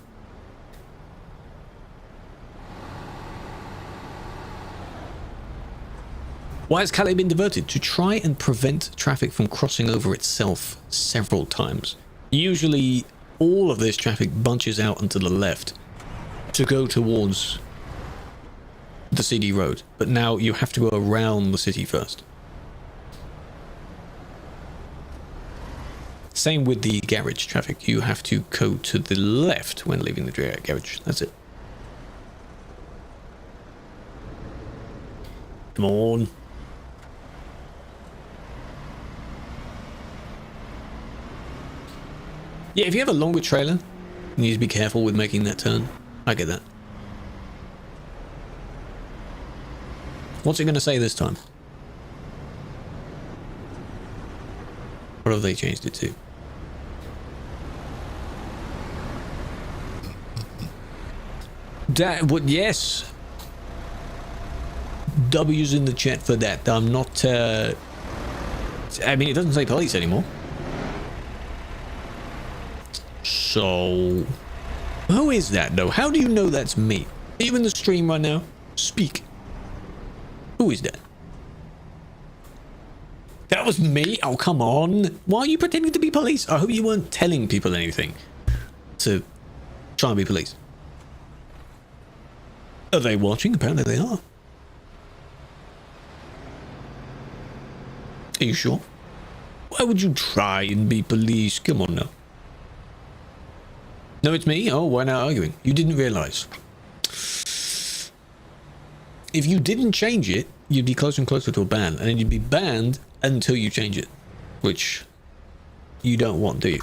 Why has Calais been diverted? To try and prevent traffic from crossing over itself several times. Usually all of this traffic bunches out onto the left to go towards the CD road, but now you have to go around the city first. Same with the garage traffic. You have to go to the left when leaving the garage. That's it. Come on. Yeah, if you have a longer trailer, you need to be careful with making that turn. I get that. What's it going to say this time? What have they changed it to? That, what? Yes. W's in the chat for that. I'm not. I mean, it doesn't say police anymore. So, who is that though? How do you know that's me? Are you in the stream right now? Speak. Who is that? That was me? Oh, come on. Why are you pretending to be police? I hope you weren't telling people anything to try and be police. Are they watching? Apparently they are. Are you sure? Why would you try and be police? Come on now. No, it's me? Oh, why not arguing? You didn't realise. If you didn't change it, you'd be closer and closer to a ban, and then you'd be banned until you change it, which you don't want, do you?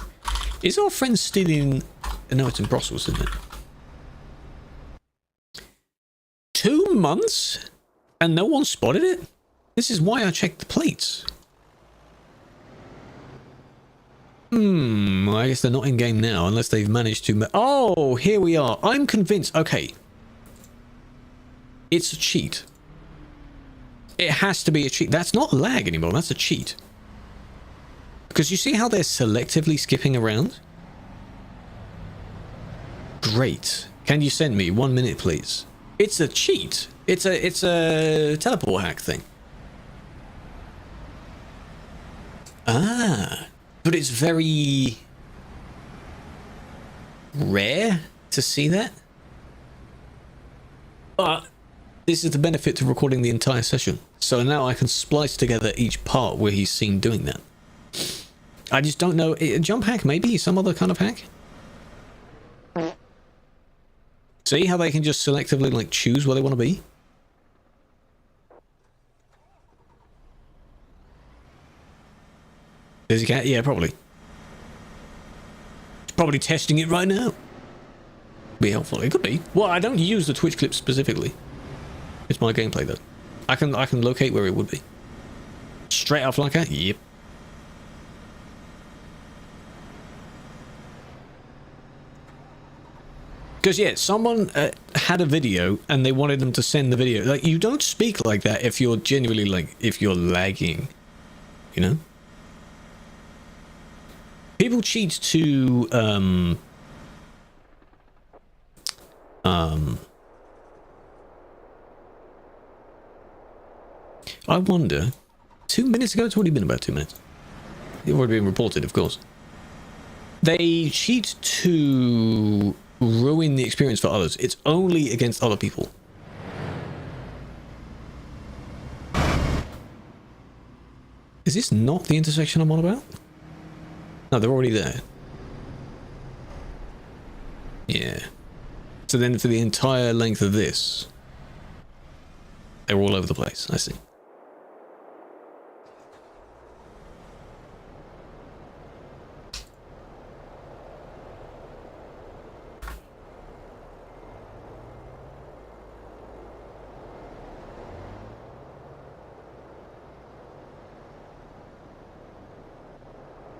Is our friend still in... No, it's in Brussels, isn't it? 2 months? And no one spotted it? This is why I checked the plates. I guess they're not in game now unless they've managed to... Oh, here we are. I'm convinced. Okay. It's a cheat. It has to be a cheat. That's not lag anymore. That's a cheat. Because you see how they're selectively skipping around? Great. Can you send me 1 minute, please? It's a cheat. It's a teleport hack thing. Ah. But it's very rare to see that. But this is the benefit to recording the entire session. So now I can splice together each part where he's seen doing that. I just don't know. A jump hack, maybe? Some other kind of hack? See how they can just selectively, like, choose where they want to be? Does he cat? Yeah, probably. It's probably testing it right now. Be helpful. It could be. Well, I don't use the Twitch clip specifically. It's my gameplay though. I can locate where it would be. Straight off like that? Yep. Because yeah, someone had a video and they wanted them to send the video. Like, you don't speak like that if you're genuinely, like, if you're lagging, you know? People cheat to I wonder, 2 minutes ago? It's already been about 2 minutes. It's already been reported, of course. They cheat to ruin the experience for others. It's only against other people. Is this not the intersection I'm on about? No, they're already there. Yeah. So then for the entire length of this, they're all over the place. I see.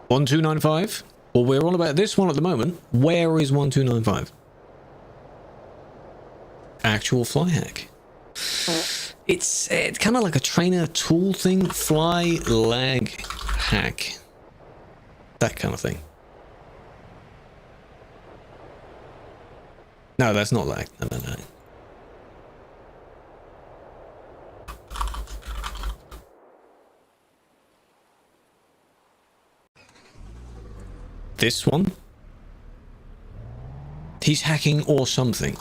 One 295. Well, we're on about this one at the moment. Where is 1295? Actual fly hack. It's kind of like a trainer tool thing. Fly lag hack. That kind of thing. No, that's not lag. No. This one? He's hacking or something.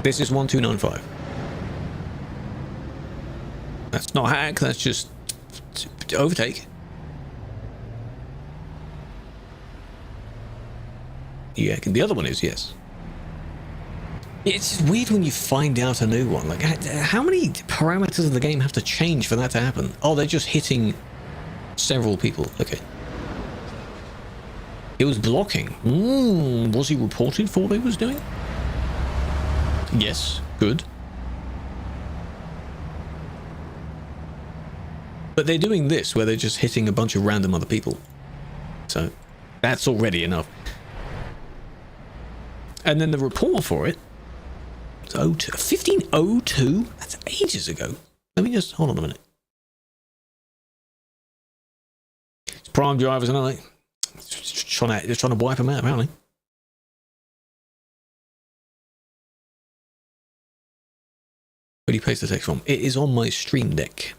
This is 1295. That's not hack, that's just overtake. Yeah, the other one is, yes. It's weird when you find out a new one. Like, how many parameters of the game have to change for that to happen? Oh, they're just hitting several people. Okay. It was blocking. Was he reported for what he was doing? Yes, good. But they're doing this, where they're just hitting a bunch of random other people. So, that's already enough. And then the report for it, it's 1502? That's ages ago. Let me just, hold on a minute. It's prime drivers, aren't they? Just trying to wipe them out, apparently. Where do you paste the text from? It is on my stream deck.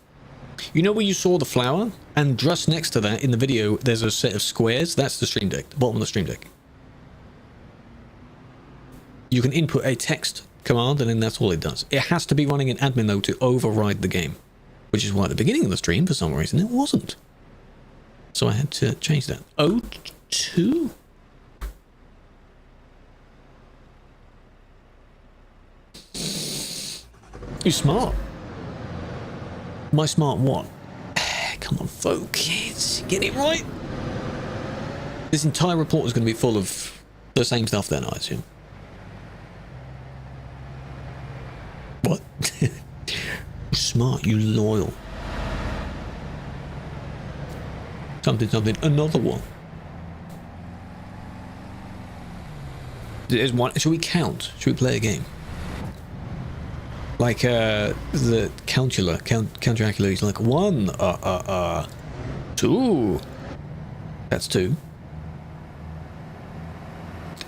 You know where you saw the flower? And just next to that, in the video, there's a set of squares. That's the stream deck, the bottom of the stream deck. You can input a text command, and then that's all it does. It has to be running an admin, though, to override the game. Which is why at the beginning of the stream, for some reason, it wasn't. So I had to change that. 02? You're smart. My smart what? Come on, focus. Get it right. This entire report is going to be full of the same stuff then, I assume. What? You're smart, you loyal. Something, another one. There's one. Should we count? Should we play a game? Like, the Count-Dracula, he's like, 1, 2. That's 2.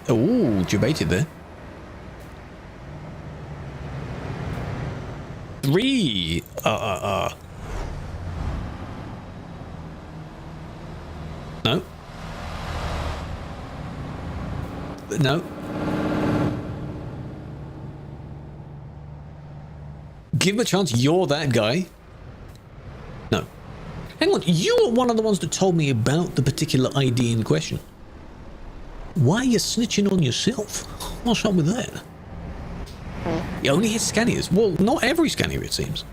Oh, debated there. 3, No. No. Give him a chance, you're that guy. No. Hang on, you were one of the ones that told me about the particular ID in question. Why are you snitching on yourself? What's up with that? You only hit scanners. Well, not every scanner, it seems.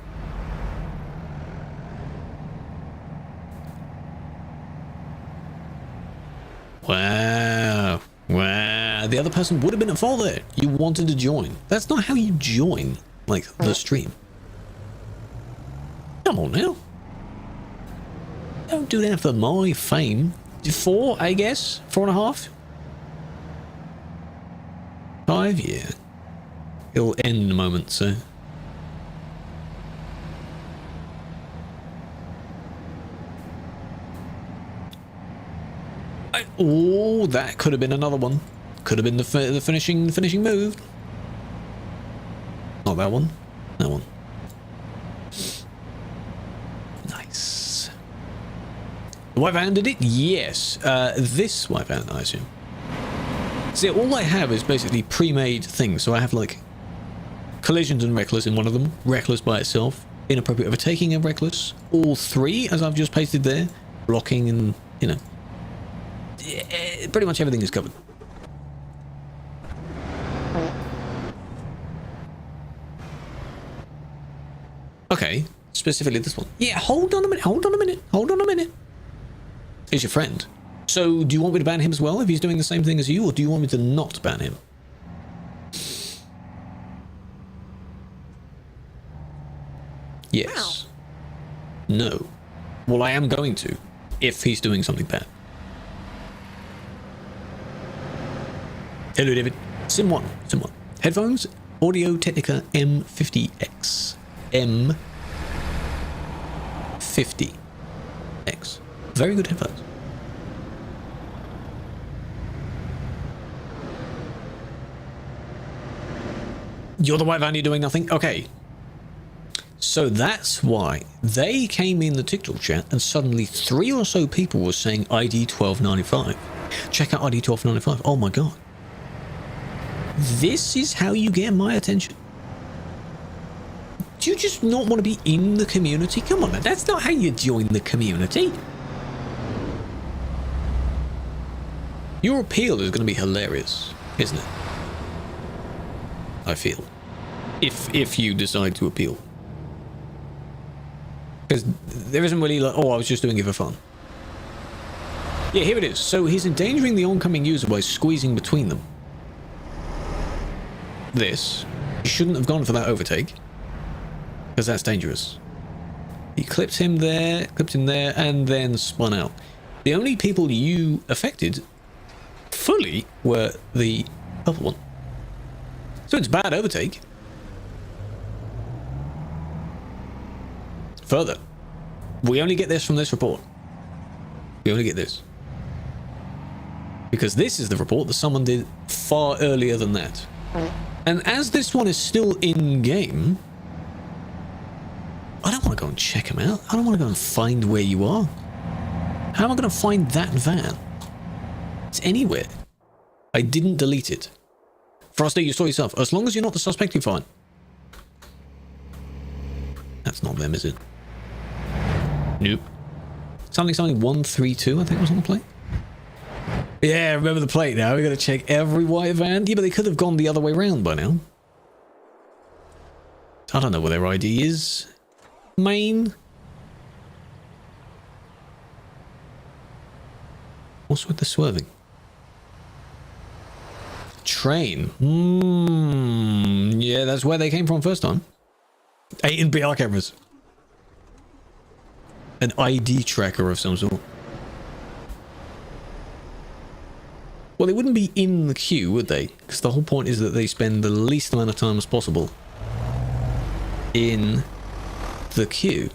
Wow. Wow. The other person would have been at fault there. You wanted to join. That's not how you join, like, the stream. Come on now. Don't do that for my fame. 4, I guess? 4.5? 5, yeah. It'll end in a moment, so... Oh, that could have been another one. Could have been the finishing move. Not that one. That one. Nice. The white van did it? Yes. This white van, I assume. See, all I have is basically pre-made things. So I have, like, collisions and reckless in one of them. Reckless by itself. Inappropriate overtaking and reckless. All 3, as I've just pasted there. Blocking and, you know. Pretty much everything is covered. Okay, specifically this one. Yeah, hold on a minute. He's your friend. So, do you want me to ban him as well if he's doing the same thing as you, or do you want me to not ban him? Yes. No. Well, I am going to, if he's doing something bad. Hello, David. Sim 1. Headphones, Audio Technica M50X. M50X. Very good headphones. You're the white van, you're doing nothing? Okay. So that's why they came in the TikTok chat and suddenly 3 or so people were saying ID 1295. Check out ID 1295. Oh my god. This is how you get my attention. Do you just not want to be in the community? Come on, man. That's not how you join the community. Your appeal is going to be hilarious, isn't it? I feel. If you decide to appeal. Because there isn't really like, oh, I was just doing it for fun. Yeah, here it is. So he's endangering the oncoming user by squeezing between them. This. He shouldn't have gone for that overtake. Because that's dangerous. He clipped him there, and then spun out. The only people you affected fully were the purple one. So it's bad overtake. Further, we only get this from this report. We only get this. Because this is the report that someone did far earlier than that. And as this one is still in game, I don't want to go and check him out. I don't want to go and find where you are. How am I going to find that van? It's anywhere. I didn't delete it. Frosty, you saw yourself. As long as you're not the suspect, you're fine. That's not them, is it? Nope. Something 132, I think was on the plate. Yeah, remember the plate now. We got to check every white van. Yeah, but they could have gone the other way around by now. I don't know what their ID is. Main. What's with the swerving? Train. Yeah, that's where they came from first time. 8 in BR cameras. An ID tracker of some sort. Well, they wouldn't be in the queue, would they? Because the whole point is that they spend the least amount of time as possible in the queue.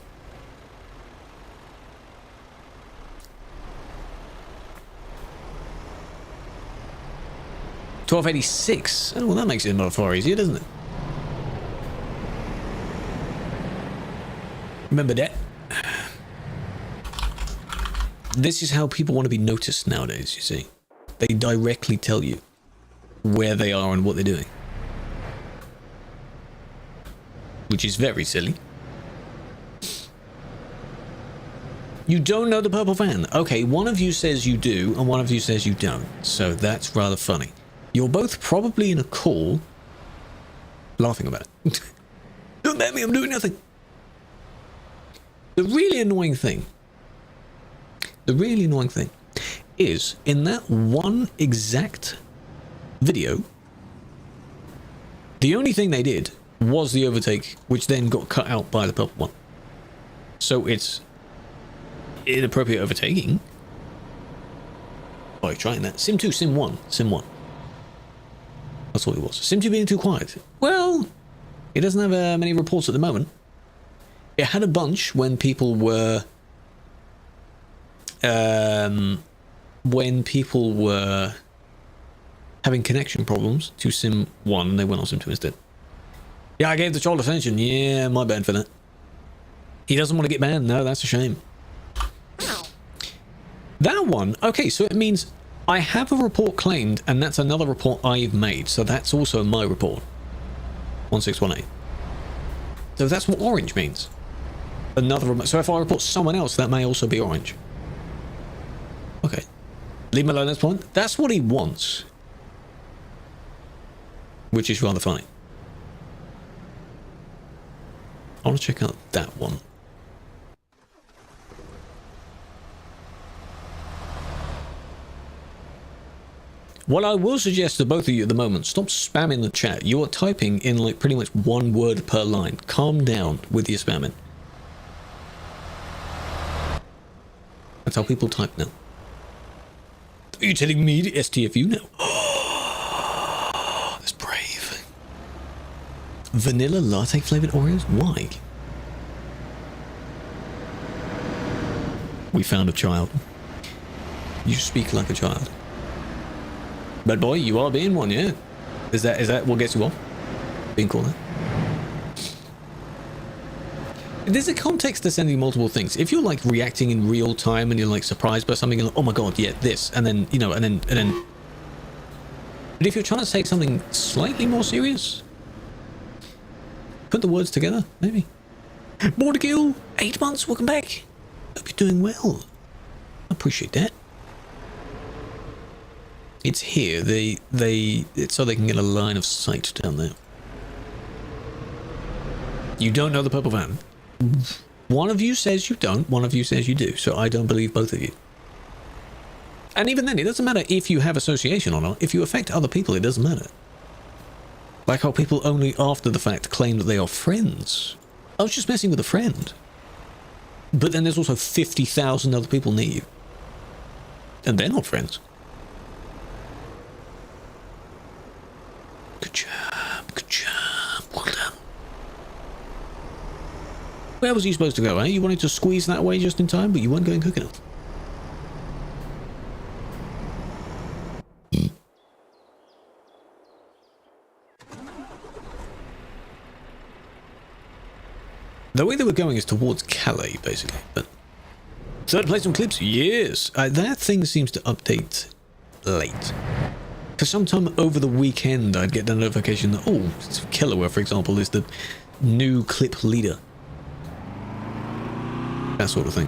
$12.86. Oh, well, that makes it not far easier, doesn't it? Remember that? This is how people want to be noticed nowadays, you see. They directly tell you where they are and what they're doing. Which is very silly. You don't know the purple van. Okay, one of you says you do, and one of you says you don't. So that's rather funny. You're both probably in a call laughing about it. Don't let me, I'm doing nothing. The really annoying thing is in that one exact video, the only thing they did was the overtake, which then got cut out by the purple one. So it's inappropriate overtaking. Oh, you're trying that. Sim 2, Sim 1. That's all it was. Sim 2 being too quiet. Well, it doesn't have many reports at the moment. It had a bunch when people were having connection problems to Sim 1 and they went on Sim 2 instead. Yeah, I gave the child attention. Yeah, my bad for that. He doesn't want to get banned. No, that's a shame. That one, okay, so it means I have a report claimed and that's another report I've made. So that's also my report. 1618. So that's what orange means. So if I report someone else, that may also be orange. Okay. Leave him alone at this point. That's what he wants. Which is rather funny. I want to check out that one. What I will suggest to both of you at the moment, stop spamming the chat. You are typing in like pretty much one word per line. Calm down with your spamming. That's how people type now. Are you telling me to STFU now? That's brave. Vanilla latte flavored Oreos? Why? We found a child. You speak like a child. But boy, you are being one, yeah? Is that what gets you off? Being called that? There's a context to sending multiple things. If you're like reacting in real time and you're like surprised by something, you're like, oh my god, yeah, this, and then, you know, and then. But if you're trying to say something slightly more serious, put the words together, maybe. More to kill. 8 months. Welcome back. Hope you're doing well. I appreciate that. It's here. It's so they can get a line of sight down there. You don't know the purple van. One of you says you don't. One of you says you do. So I don't believe both of you. And even then, it doesn't matter if you have association or not. If you affect other people, it doesn't matter. Like how people only after the fact claim that they are friends. I was just messing with a friend. But then there's also 50,000 other people near you. And they're not friends. Good job. Good job. Well done. Where was you supposed to go, eh? You wanted to squeeze that way just in time, but you weren't going quick enough. The way that we're going is towards Calais, basically. But third place on clips? Yes! That thing seems to update late. For sometime over the weekend, I'd get the notification that, oh, Killaware, for example, is the new clip leader. That sort of thing.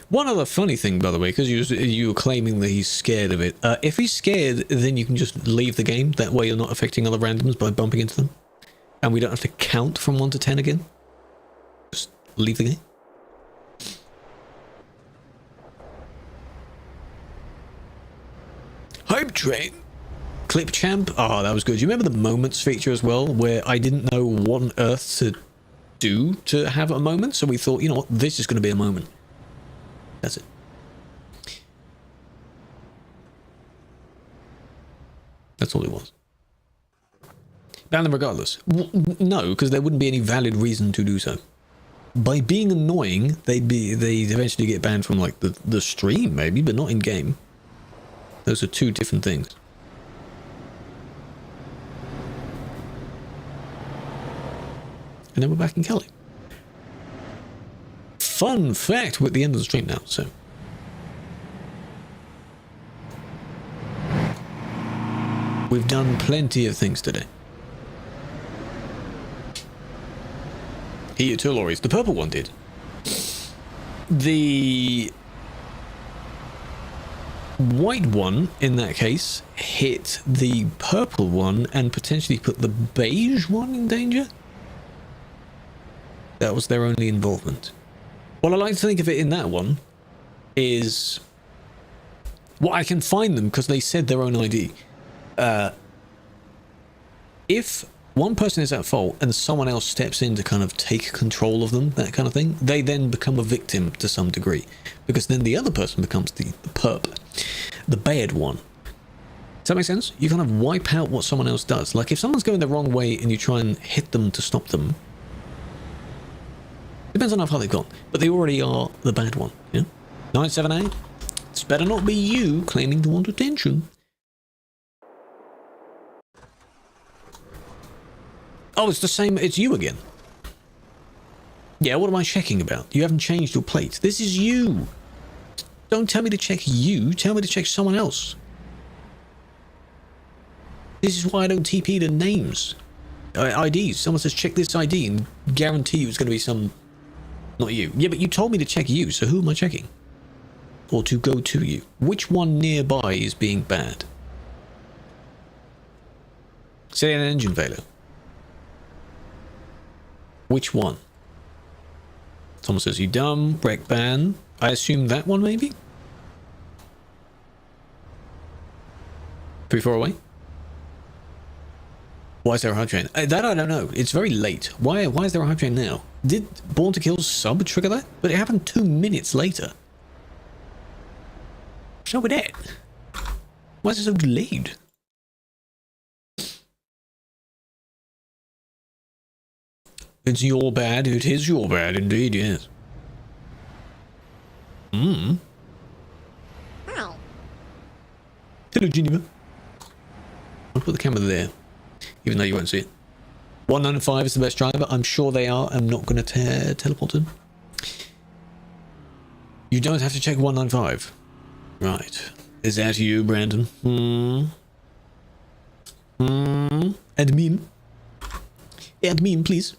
One other funny thing, by the way, because you were claiming that he's scared of it. If he's scared, then you can just leave the game. That way you're not affecting other randoms by bumping into them. And we don't have to count from 1 to 10 again. Just leave the game. Hype train. Clip champ. Oh, that was good. You remember the moments feature as well, where I didn't know what on earth to do to have a moment, so we thought, you know what, this is going to be a moment. That's it. That's all it was. Ban them regardless. No, because there wouldn't be any valid reason to do so. By being annoying, they'd eventually get banned from like the stream maybe, but not in game. Those are two different things. And then we're back in Calais. Fun fact, we're at the end of the stream now, so. We've done plenty of things today. Here, two lorries. The purple one did. The white one, in that case, hit the purple one and potentially put the beige one in danger. That was their only involvement. What I like to think of it in that one is, well, I can find them because they said their own ID. If one person is at fault and someone else steps in to kind of take control of them, that kind of thing, they then become a victim to some degree, because then the other person becomes the perp, the bad one. Does that make sense? You kind of wipe out what someone else does. Like if someone's going the wrong way and you try and hit them to stop them, depends on how far they've gone, but they already are the bad one. Yeah, 978. It's better not be you claiming to want attention. Oh, it's the same. It's you again. Yeah, what am I checking about? You haven't changed your plate. This is you. Don't tell me to check you. Tell me to check someone else. This is why I don't TP to names. IDs. Someone says check this ID and guarantee you it's going to be some... Not you. Yeah, but you told me to check you, so who am I checking? Or to go to you? Which one nearby is being bad? Say an engine failure. Which one? Someone says you dumb, wreck ban. I assume that one maybe? 3-4 away? Why is there a hype train? That I don't know. It's very late. Why is there a hype train now? Did Born to Kill sub trigger that? But it happened 2 minutes later. What's up with that? Why is it so delayed? It's your bad. It is your bad indeed, yes. Hello, Geneva. I'll put the camera there, even though you won't see it. 195 is the best driver. I'm sure they are. I'm not going to teleport them. You don't have to check 195. Right. Is that you, Brandon? Admin. Admin, please.